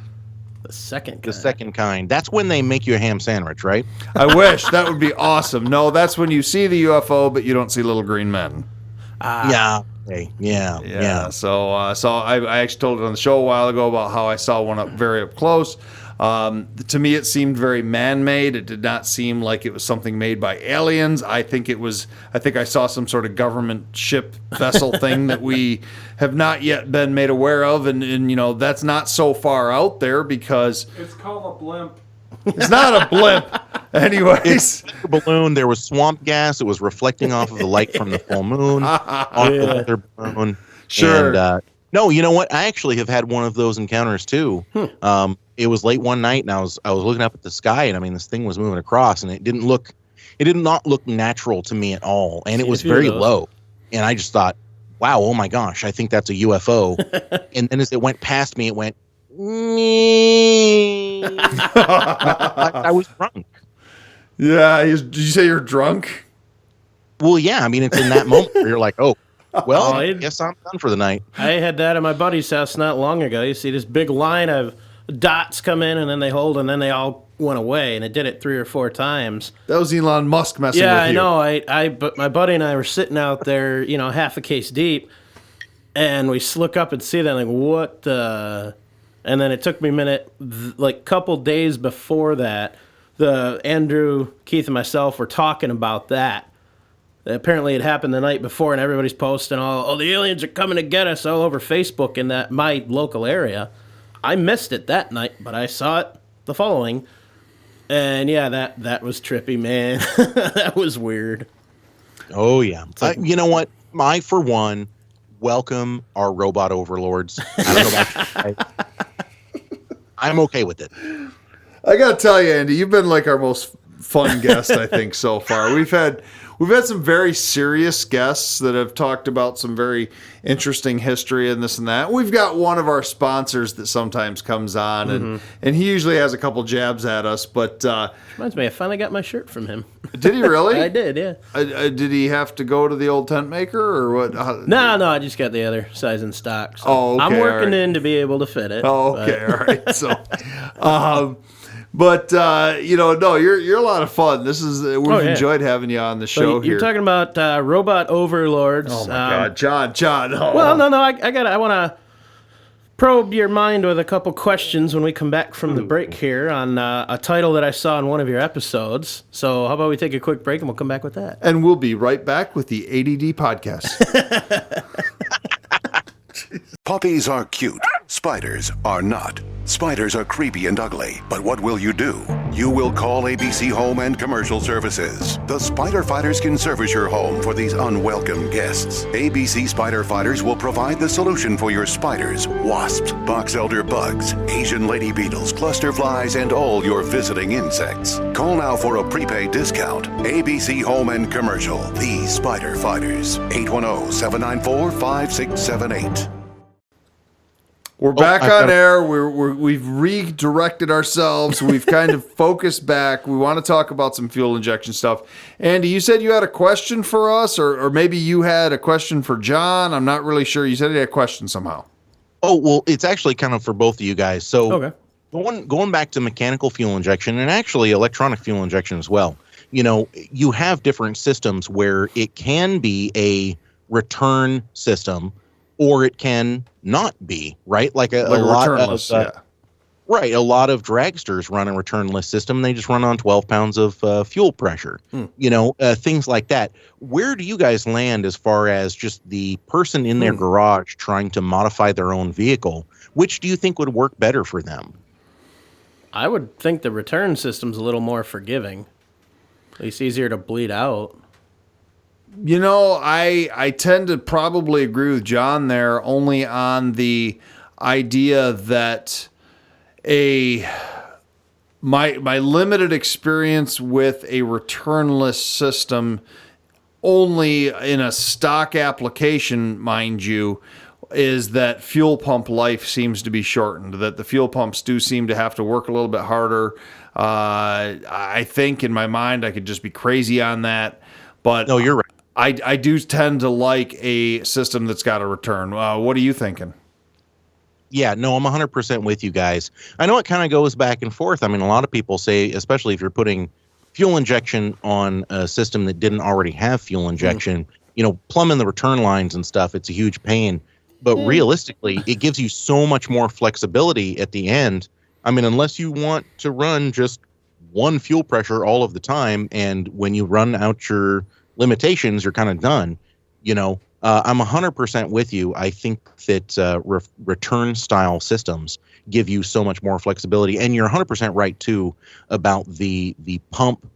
The second kind. That's when they make you a ham sandwich, right? I wish. That would be awesome. No, that's when you see the UFO, but you don't see little green men. Yeah. Okay. Yeah. So I actually told it on the show a while ago about how I saw one very up close. To me, it seemed very man-made. It did not seem like it was something made by aliens. I think I saw some sort of government ship vessel thing that we have not yet been made aware of. And you know, that's not so far out there because it's called a blimp. It's not a blimp. Anyways. A balloon, there was swamp gas. It was reflecting off of the light from the full moon on the other balloon. Sure. And, no, you know what? I actually have had one of those encounters too. It was late one night, and I was looking up at the sky, and I mean, this thing was moving across, and it did not look natural to me at all, and it was very low, and I just thought, wow, oh my gosh, I think that's a UFO. And then as it went past me, it went. I was drunk. Yeah, did you say you're drunk? Well, yeah. I mean, it's in that moment where you're like, oh. Well, I guess I'm done for the night. I had that at my buddy's house not long ago. You see this big line of dots come in, and then they hold, and then they all went away, and it did it 3 or 4 times. That was Elon Musk messing with you. Yeah, I know. But my buddy and I were sitting out there, you know, half a case deep, and we look up and see that, like, what the... And then it took me a minute, like, couple days before that, Andrew, Keith, and myself were talking about that. Apparently it happened the night before, and everybody's posting the aliens are coming to get us all over Facebook in my local area. I missed it that night, but I saw it the following. And yeah, that was trippy, man. That was weird. Oh, yeah. You know what? I, for one, welcome our robot overlords. I don't know about you. I'm okay with it. I got to tell you, Andy, you've been like our most fun guest, I think, so far. We've had some very serious guests that have talked about some very interesting history and this and that. We've got one of our sponsors that sometimes comes on, and he usually has a couple jabs at us. But reminds me, I finally got my shirt from him. Did he really? I did, yeah. Did he have to go to the old tent maker or what? No, I just got the other size in stock. So okay, I'm working in to be able to fit it. Oh, okay, all right. So, but you know, no, you're a lot of fun. We've enjoyed having you on the show here. You're talking about robot overlords. Oh my God, John. Oh. Well, no, I want to probe your mind with a couple questions when we come back from the break here on a title that I saw in one of your episodes. So how about we take a quick break and we'll come back with that. And we'll be right back with the ADD podcast. Puppies are cute. Spiders are not. Spiders are creepy and ugly. But what will you do? you will call ABC Home and Commercial Services. The Spider Fighters can service your home for these unwelcome guests. ABC Spider Fighters will provide the solution for your spiders, wasps, box elder bugs, Asian lady beetles, cluster flies, and all your visiting insects. Call now for a prepaid discount. ABC Home and Commercial, the Spider Fighters. 810-794-5678. We're back on air. We've redirected ourselves. We've kind of focused back. We want to talk about some fuel injection stuff. Andy, you said you had a question for us, or maybe you had a question for John. I'm not really sure. You said you had a question somehow. Oh, well, it's actually kind of for both of you guys. So going back to mechanical fuel injection and actually electronic fuel injection as well, you know, you have different systems where it can be a return system or it can not be, right? Like a lot of right. A lot of dragsters run a returnless system. They just run on 12 pounds of fuel pressure, you know, things like that. Where do you guys land as far as just the person in their garage trying to modify their own vehicle? Which do you think would work better for them? I would think the return system's a little more forgiving. At least easier to bleed out. You know, I tend to probably agree with John there, only on the idea that my limited experience with a returnless system, only in a stock application, mind you, is that fuel pump life seems to be shortened, that the fuel pumps do seem to have to work a little bit harder. I think in my mind I could just be crazy on that, but no, you're right. I do tend to like a system that's got a return. What are you thinking? Yeah, no, I'm 100% with you guys. I know it kind of goes back and forth. I mean, a lot of people say, especially if you're putting fuel injection on a system that didn't already have fuel injection, you know, plumbing the return lines and stuff, it's a huge pain. But realistically, it gives you so much more flexibility at the end. I mean, unless you want to run just one fuel pressure all of the time, and when you run out your limitations, you're kind of done. You know, I'm 100% with you. I think that return style systems give you so much more flexibility, and you're 100% right too about the pump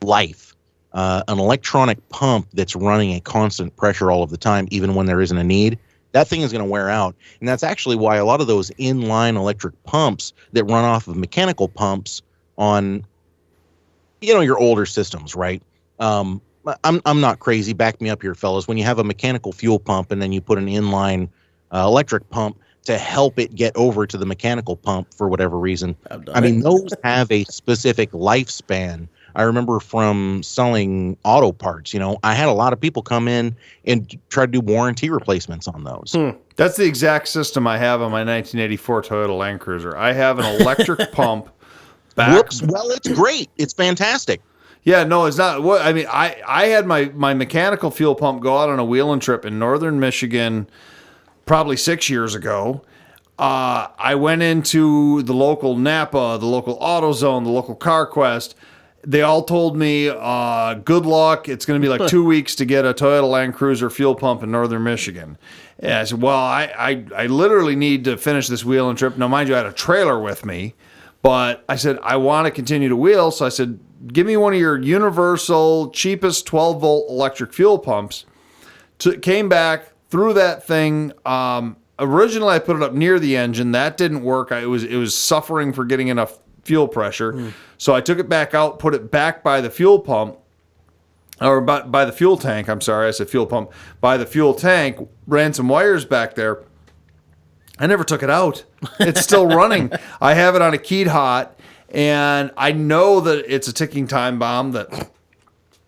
life. An electronic pump that's running a constant pressure all of the time, even when there isn't a need, that thing is going to wear out. And that's actually why a lot of those inline electric pumps that run off of mechanical pumps on, you know, your older systems, right? I'm not crazy. Back me up here, fellas. When you have a mechanical fuel pump and then you put an inline electric pump to help it get over to the mechanical pump for whatever reason, I mean, those have a specific lifespan. I remember from selling auto parts, you know, I had a lot of people come in and try to do warranty replacements on those. That's the exact system I have on my 1984 Toyota Land Cruiser. I have an electric pump. Whoops. Well, it's great. It's fantastic. Yeah, no, it's not. What I mean, I had my mechanical fuel pump go out on a wheeling trip in northern Michigan probably 6 years ago. I went into the local Napa, the local AutoZone, the local CarQuest. They all told me, good luck. It's going to be like 2 weeks to get a Toyota Land Cruiser fuel pump in northern Michigan. And I said, well, I literally need to finish this wheeling trip. Now, mind you, I had a trailer with me. But I said, I want to continue to wheel. So I said, give me one of your universal, cheapest 12-volt electric fuel pumps. Came back, threw that thing. Originally, I put it up near the engine. That didn't work. It was suffering for getting enough fuel pressure. So I took it back out, put it back by the fuel pump, or by the fuel tank. I'm sorry, I said fuel pump. By the fuel tank, ran some wires back there. I never took it out. It's still running. I have it on a keyed hot, and I know that it's a ticking time bomb, that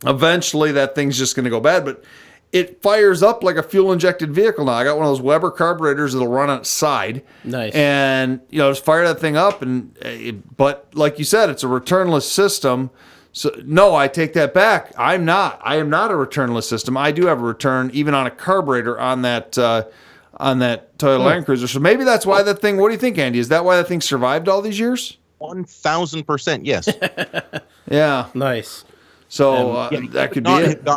eventually that thing's just going to go bad, but it fires up like a fuel-injected vehicle now. I got one of those Weber carburetors that'll run on its side. Nice. And, you know, just fire that thing up, but like you said, it's a returnless system. So, no, I take that back. I am not a returnless system. I do have a return, even on a carburetor on that Toyota Land Cruiser. So maybe that's why that thing, what do you think, Andy? Is that why that thing survived all these years? 1,000%, yes. Yeah. Nice. So that could be it.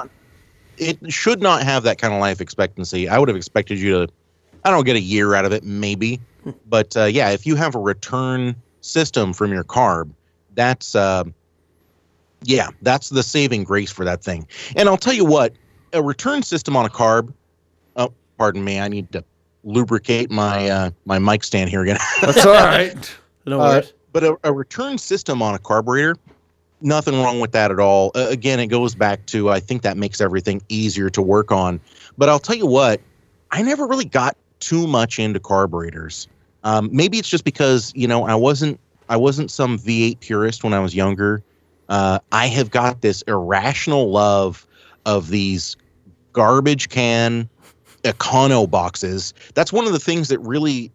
It should not have that kind of life expectancy. I would have expected you to, I don't know, get a year out of it, maybe. But yeah, if you have a return system from your carb, that's that's the saving grace for that thing. And I'll tell you what, a return system on a carb. Oh, pardon me, I need to lubricate my my mic stand here again. That's all right. No worries. But a return system on a carburetor, nothing wrong with that at all. Again, it goes back to, I think that makes everything easier to work on. But I'll tell you what, I never really got too much into carburetors. Maybe it's just because, I wasn't some V8 purist when I was younger. I have got this irrational love of these garbage can Econo boxes. That's one of the things that really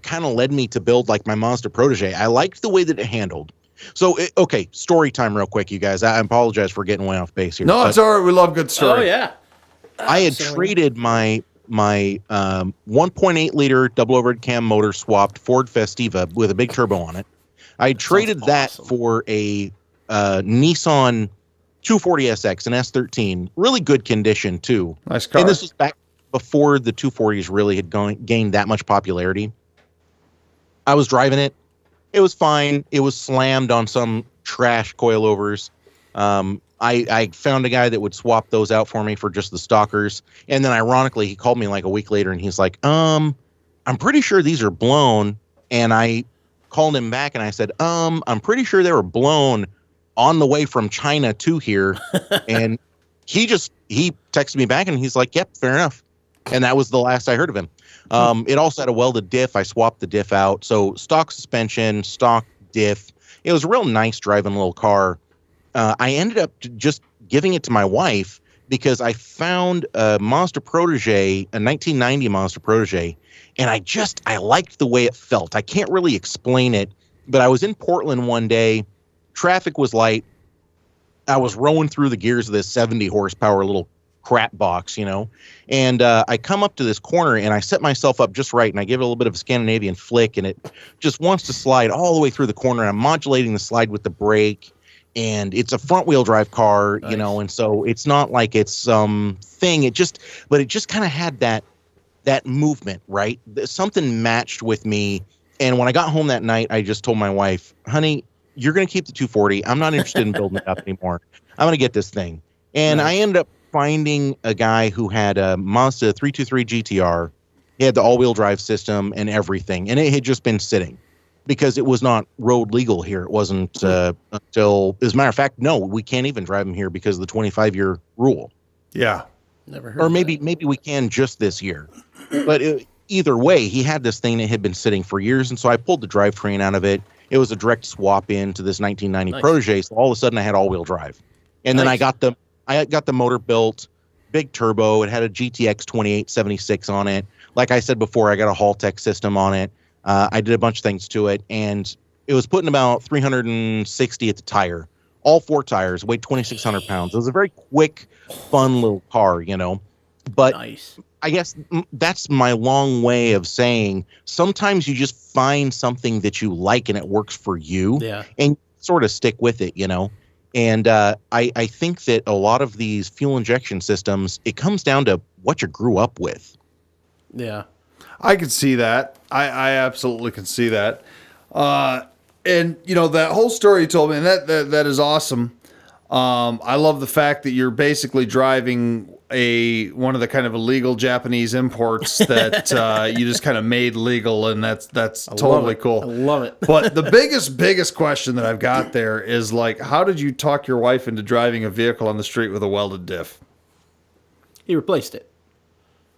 kind of led me to build like my Mazda Protege. I liked the way that it handled. So, okay, story time real quick, you guys. I apologize for getting way off base here. No, it's all right. We love good story. Oh, yeah. I had traded my 1.8 liter double overhead cam motor swapped Ford Festiva with a big turbo on it. I traded that for a Nissan 240SX, an S13, really good condition too. Nice car. And this was back before the 240s really had gained that much popularity. I was driving it. It was fine. It was slammed on some trash coilovers. I found a guy that would swap those out for me for just the stalkers. And then ironically, he called me like a week later and he's like, I'm pretty sure these are blown. And I called him back and I said, I'm pretty sure they were blown on the way from China to here. And he texted me back and he's like, yep, fair enough. And that was the last I heard of him. It also had a welded diff. I swapped the diff out. So stock suspension, stock diff. It was a real nice driving little car. I ended up just giving it to my wife because I found a Mazda Protege, a 1990 Mazda Protege, and I liked the way it felt. I can't really explain it, but I was in Portland one day. Traffic was light. I was rowing through the gears of this 70 horsepower little crap box, and I come up to this corner and I set myself up just right and I give it a little bit of a Scandinavian flick and it just wants to slide all the way through the corner and I'm modulating the slide with the brake. And it's a front wheel drive car, nice. And so it's not like it's some thing. It just kind of had that movement, right? Something matched with me. And when I got home that night, I just told my wife, honey, you're going to keep the 240. I'm not interested in building it up anymore. I'm going to get this thing. And nice. I ended up finding a guy who had a Mazda 323 GTR. He had the all-wheel drive system and everything. And it had just been sitting. Because it was not road legal here. It wasn't until, as a matter of fact, no, we can't even drive them here because of the 25-year rule. Yeah. Never heard or of maybe we can just this year. But either way, he had this thing that had been sitting for years, and so I pulled the drivetrain out of it. It was a direct swap into this 1990 nice. Protege, so all of a sudden I had all-wheel drive. And nice. Then I got the motor built, big turbo. It had a GTX 2876 on it. Like I said before, I got a Haltech system on it. I did a bunch of things to it, and it was putting about 360 at the tire. All four tires, weighed 2,600 pounds. It was a very quick, fun little car, But nice. I guess that's my long way of saying sometimes you just find something that you like and it works for you, and sort of stick with it, And I think that a lot of these fuel injection systems, it comes down to what you grew up with. Yeah. I can see that. I absolutely can see that. And that whole story you told me, and that is awesome. I love the fact that you're basically driving one of the kind of illegal Japanese imports that you just kind of made legal, and that's totally cool. I love it. But the biggest question that I've got there is like, how did you talk your wife into driving a vehicle on the street with a welded diff? He replaced it.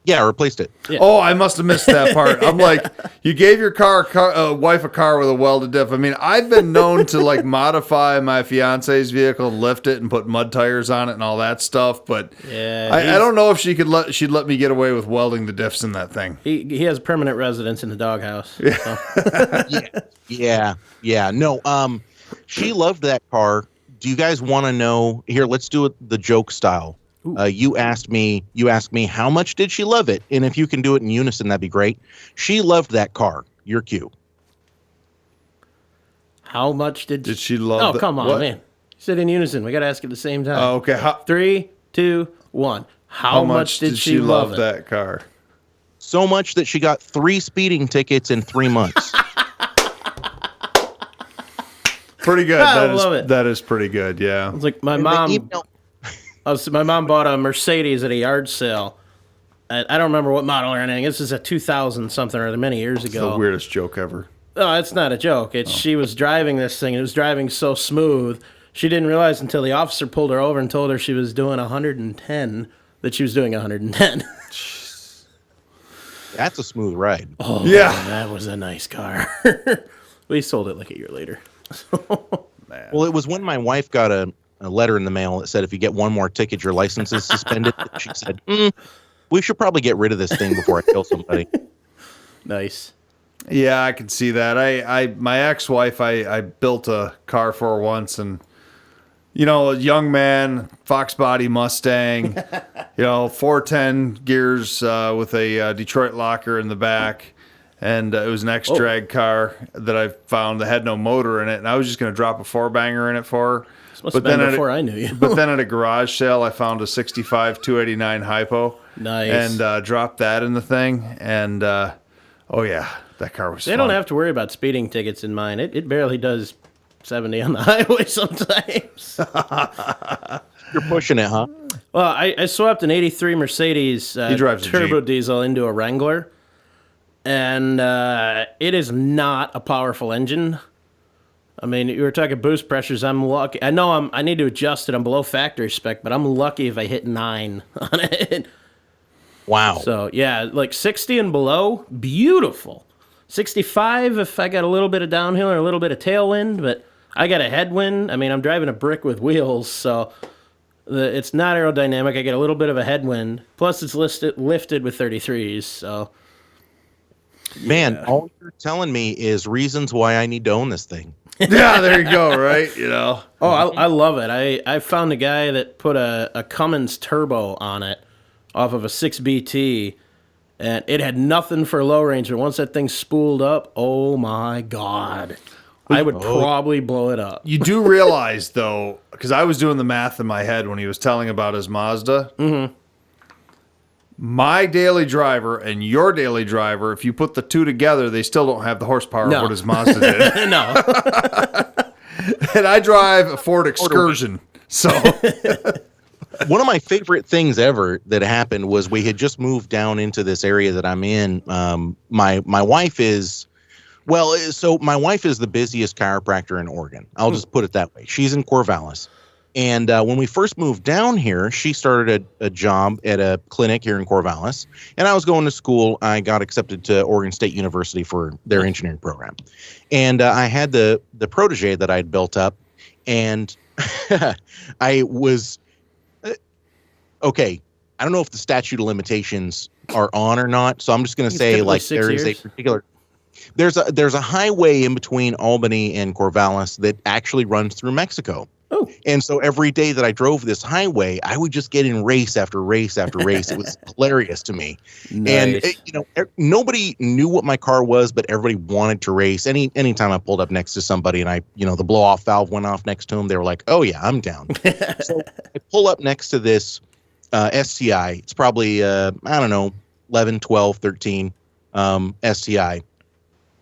Yeah, I replaced it. Yeah. Oh, I must have missed that part. I'm like, you gave your wife a car with a welded diff. I mean, I've been known to like modify my fiance's vehicle, lift it, and put mud tires on it and all that stuff. But I don't know if she'd let me get away with welding the diffs in that thing. He has permanent residence in the doghouse. So. Yeah. No, she loved that car. Do you guys want to know? Here, let's do it the joke style. You asked me how much did she love it, and if you can do it in unison, that'd be great. She loved that car. Your cue. How much did she love? Oh, come on, man! You said in unison. We got to ask at the same time. Oh, okay. 3, 2, 1. How much did she love that car? So much that she got 3 speeding tickets in 3 months. Pretty good. I love it. That is pretty good. Yeah. It's like my mom bought a Mercedes at a yard sale. I don't remember what model or anything. This is a 2000 something or many years ago. It's the weirdest joke ever. No, it's not a joke. She was driving this thing. It was driving so smooth. She didn't realize until the officer pulled her over and told her she was doing 110 that she was doing 110. That's a smooth ride. Oh, yeah. Man, that was a nice car. We sold it like a year later. Man. Well, it was when my wife got a letter in the mail that said, if you get one more ticket, your license is suspended. She said, we should probably get rid of this thing before I kill somebody. Nice. Yeah, I can see that. My ex-wife, I built a car for her once, and a young man, Fox body Mustang, 410 gears with a Detroit locker in the back, and it was an ex-drag car that I found that had no motor in it, and I was just going to drop a 4-banger in it for her. Must have been before I knew you. But then at a garage sale, I found a 65 289 hypo. Nice. And dropped that in the thing, and oh yeah, that car was. They don't have to worry about speeding tickets in mine. It barely does 70 on the highway sometimes. You're pushing it, huh? Well, I swapped an 83 Mercedes turbo diesel into a Wrangler, and it is not a powerful engine. I mean, you were talking boost pressures. I'm lucky. I know I need to adjust it. I'm below factory spec, but I'm lucky if I hit 9 on it. Wow. So, yeah, like 60 and below, beautiful. 65 if I got a little bit of downhill or a little bit of tailwind, but I got a headwind. I mean, I'm driving a brick with wheels, so it's not aerodynamic. I get a little bit of a headwind. Plus, it's lifted with 33s, so. Man, all you're telling me is reasons why I need to own this thing. Yeah, there you go, right? Oh, I love it. I found a guy that put a Cummins turbo on it off of a 6BT, and it had nothing for low range, but once that thing spooled up, oh my God. I would probably blow it up. You do realize, though, because I was doing the math in my head when he was telling about his Mazda. Mm-hmm. My daily driver and your daily driver, if you put the two together, they still don't have the horsepower of what his Mazda did. No. And I drive a Ford Excursion, so... One of my favorite things ever that happened was we had just moved down into this area that I'm in. My wife is, my wife is the busiest chiropractor in Oregon. I'll just put it that way. She's in Corvallis. And when we first moved down here, she started a job at a clinic here in Corvallis. And I was going to school. I got accepted to Oregon State University for their engineering program. And I had the protege that I'd built up. And I was... Okay, I don't know if the statute of limitations are on or not, so I'm just going to say there's a highway in between Albany and Corvallis that actually runs through Mexico. Oh. And so every day that I drove this highway, I would just get in race after race after race. It was hilarious to me. Nice. And nobody knew what my car was, but everybody wanted to race. Anytime I pulled up next to somebody and the blow off valve went off next to them, they were like, "Oh yeah, I'm down." So I pull up next to this STI. It's probably 11, 12, 13 STI.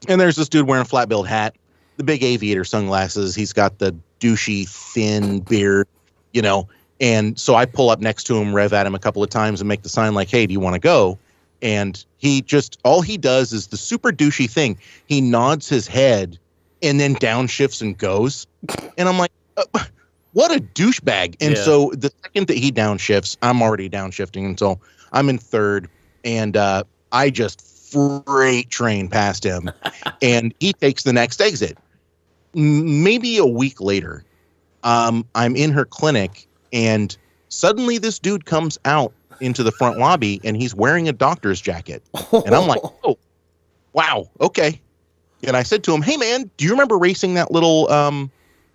And there's this dude wearing a flat billed hat, the big aviator sunglasses. He's got the douchey thin beard, and so I pull up next to him, rev at him a couple of times and make the sign like, "Hey, do you want to go?" And all he does is the super douchey thing. He nods his head and then downshifts and goes. And I'm like, what a douchebag. And so the second that he downshifts, I'm already downshifting. And so I'm in third, and I just freight train past him, and he takes the next exit. Maybe a week later, I'm in her clinic, and suddenly this dude comes out into the front lobby, and he's wearing a doctor's jacket. And I'm like, oh, wow, okay. And I said to him, "Hey, man, do you remember racing that little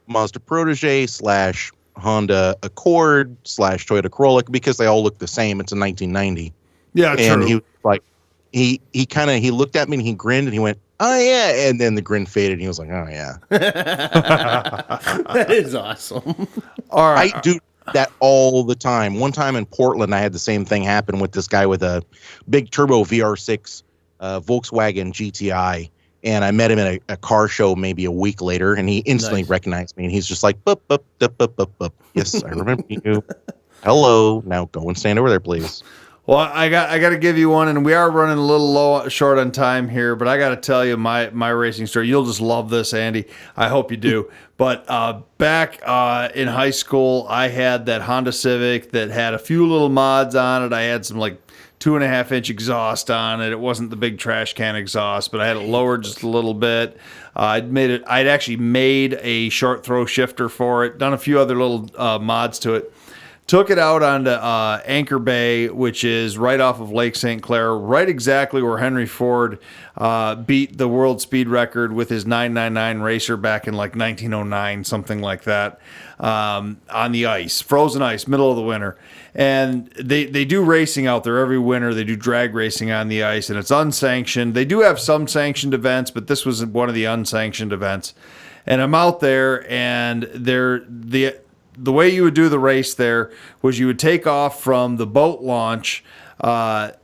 Mazda Protege / Honda Accord / Toyota Corolla?" Because they all look the same. It's a 1990. Yeah, and true. he was like, he looked at me and he grinned and he went, "Oh yeah," and then the grin faded and he was like, "Oh yeah." That is awesome. All right, I do that all the time. One time in Portland, I had the same thing happen with this guy with a big turbo VR6 Volkswagen GTI. And I met him at a car show maybe a week later, and he instantly recognized me. And he's just like, bup, bup, bup, bup, bup, bup. Yes, I remember you. Hello. Now go and stand over there, please. Well, I got to give you one, and we are running a little short on time here, but I got to tell you my racing story. You'll just love this, Andy. I hope you do. But back in high school, I had that Honda Civic that had a few little mods on it. I had some like 2.5-inch exhaust on it. It wasn't the big trash can exhaust, but I had it lowered just a little bit. I'd actually made a short throw shifter for it, done a few other little mods to it. Took it out onto Anchor Bay, which is right off of Lake St. Clair, right exactly where Henry Ford beat the world speed record with his 999 racer back in like 1909, something like that, on the ice, frozen ice, middle of the winter. And they do racing out there every winter. They do drag racing on the ice, and it's unsanctioned. They do have some sanctioned events, but this was one of the unsanctioned events. And I'm out there, and the way you would do the race there was you would take off from the boat launch that,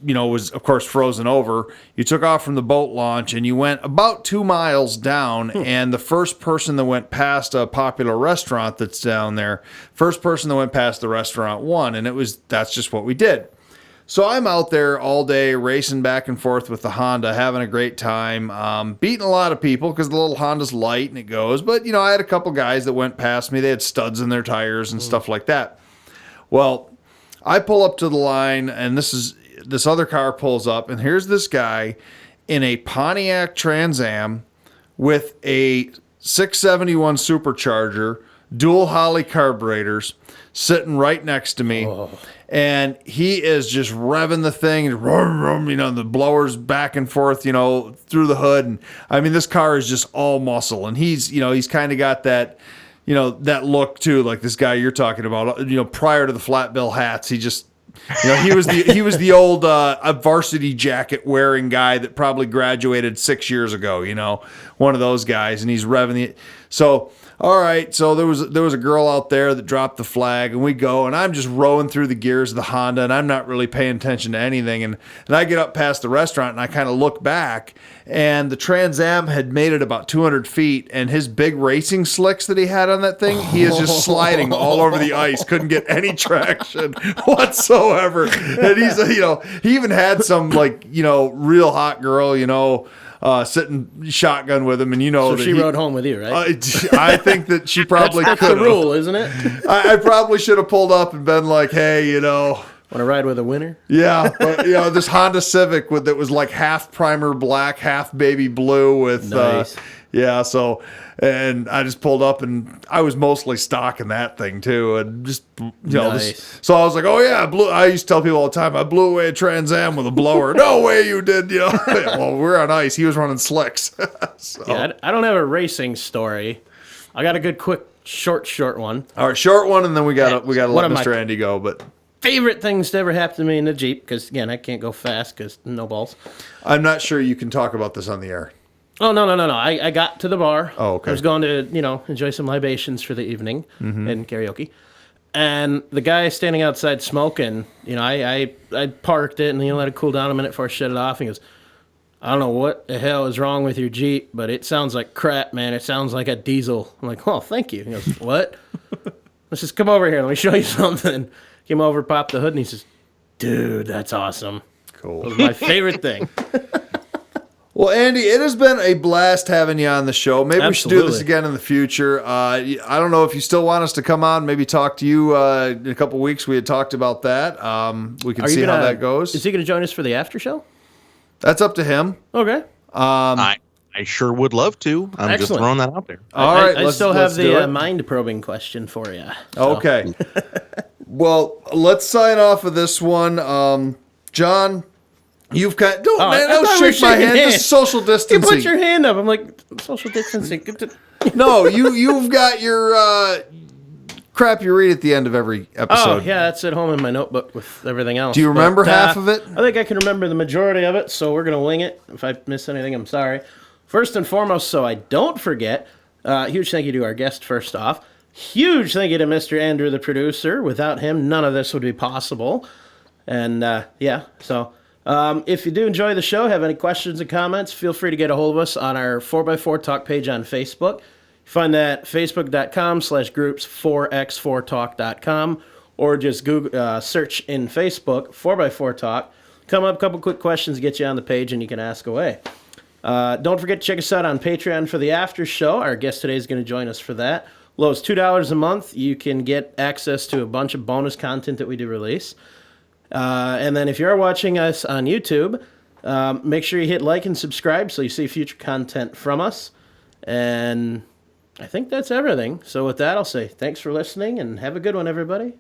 was, of course, frozen over. You took off from the boat launch and you went about 2 miles down, and the first person that went past a popular restaurant that's down there, first person that went past the restaurant won, and that's just what we did. So I'm out there all day racing back and forth with the Honda, having a great time, beating a lot of people because the little Honda's light and it goes. But, I had a couple guys that went past me. They had studs in their tires and stuff like that. Well, I pull up to the line, and this other car pulls up, and here's this guy in a Pontiac Trans Am with a 671 supercharger, dual Holley carburetors, sitting right next to me. Oh. And he is just revving the thing, rum, rum, the blowers back and forth, through the hood. And I mean, this car is just all muscle. And he's kind of got that, that look too, like this guy you're talking about, prior to the flat bill hats. He just, he was the old varsity jacket wearing guy that probably graduated 6 years ago, one of those guys. And he's revving so, all right, so there was a girl out there that dropped the flag, and we go, and I'm just rowing through the gears of the Honda, and I'm not really paying attention to anything. And I get up past the restaurant, and I kind of look back, and the Trans Am had made it about 200 feet, and his big racing slicks that he had on that thing, he is just sliding all over the ice, couldn't get any traction whatsoever. And he's, he even had some, real hot girl, sitting shotgun with him, and so she rode home with you, right? I think that she probably that's could. That's the rule, isn't it? I probably should have pulled up and been like, "Hey, want to ride with a winner?" Yeah, but, this Honda Civic that was like half primer black, half baby blue with, nice. So. And I just pulled up, and I was mostly stocking that thing too, and just nice. So I was like, "Oh yeah, I used to tell people all the time I blew away a Trans Am with a blower." No way you did, Well, we're on ice. He was running slicks. So. Yeah, I don't have a racing story. I got a good, quick, short one. All right, short one, and then we got to let Mr. Andy go. But favorite things to ever happen to me in the Jeep, because again, I can't go fast because no balls. I'm not sure you can talk about this on the air. Oh, no. I got to the bar. Oh, okay. I was going to, enjoy some libations for the evening and karaoke. And the guy standing outside smoking, I parked it and, let it cool down a minute before I shut it off. And he goes, "I don't know what the hell is wrong with your Jeep, but it sounds like crap, man. It sounds like a diesel." I'm like, "Oh, thank you." He goes, "What?" Let's just come over here. Let me show you something. Came over, popped the hood, and he says, "Dude, that's awesome." Cool. It was my favorite thing. Well, Andy, it has been a blast having you on the show. Maybe Absolutely. We should do this again in the future. I don't know if you still want us to come on, maybe talk to you in a couple of weeks. We had talked about that. We can see how that goes. Is he going to join us for the after show? That's up to him. Okay. I sure would love to. I'm Excellent. just throwing that out there. All right. I still have the mind-probing question for you. So. Okay. Well, let's sign off of this one. John... You've got don't shake my hand. This is social distancing. You put your hand up. I'm like, social distancing. No, you've got your crap you read at the end of every episode. Oh yeah, that's at home in my notebook with everything else. Do you remember half of it? I think I can remember the majority of it. So we're gonna wing it. If I miss anything, I'm sorry. First and foremost, so I don't forget. Huge thank you to our guest. First off, huge thank you to Mr. Andrew, the producer. Without him, none of this would be possible. And so. If you do enjoy the show, have any questions and comments, feel free to get a hold of us on our 4x4 Talk page on Facebook. Find that facebook.com/groups 4x4talk.com, or just Google search in Facebook 4x4 Talk. Come up, a couple quick questions to get you on the page, and you can ask away. Don't forget to check us out on Patreon for the after show. Our guest today is going to join us for that. Low as $2 a month. You can get access to a bunch of bonus content that we do release. And then if you're watching us on YouTube, make sure you hit like and subscribe so you see future content from us. And I think that's everything. So with that, I'll say thanks for listening and have a good one, everybody.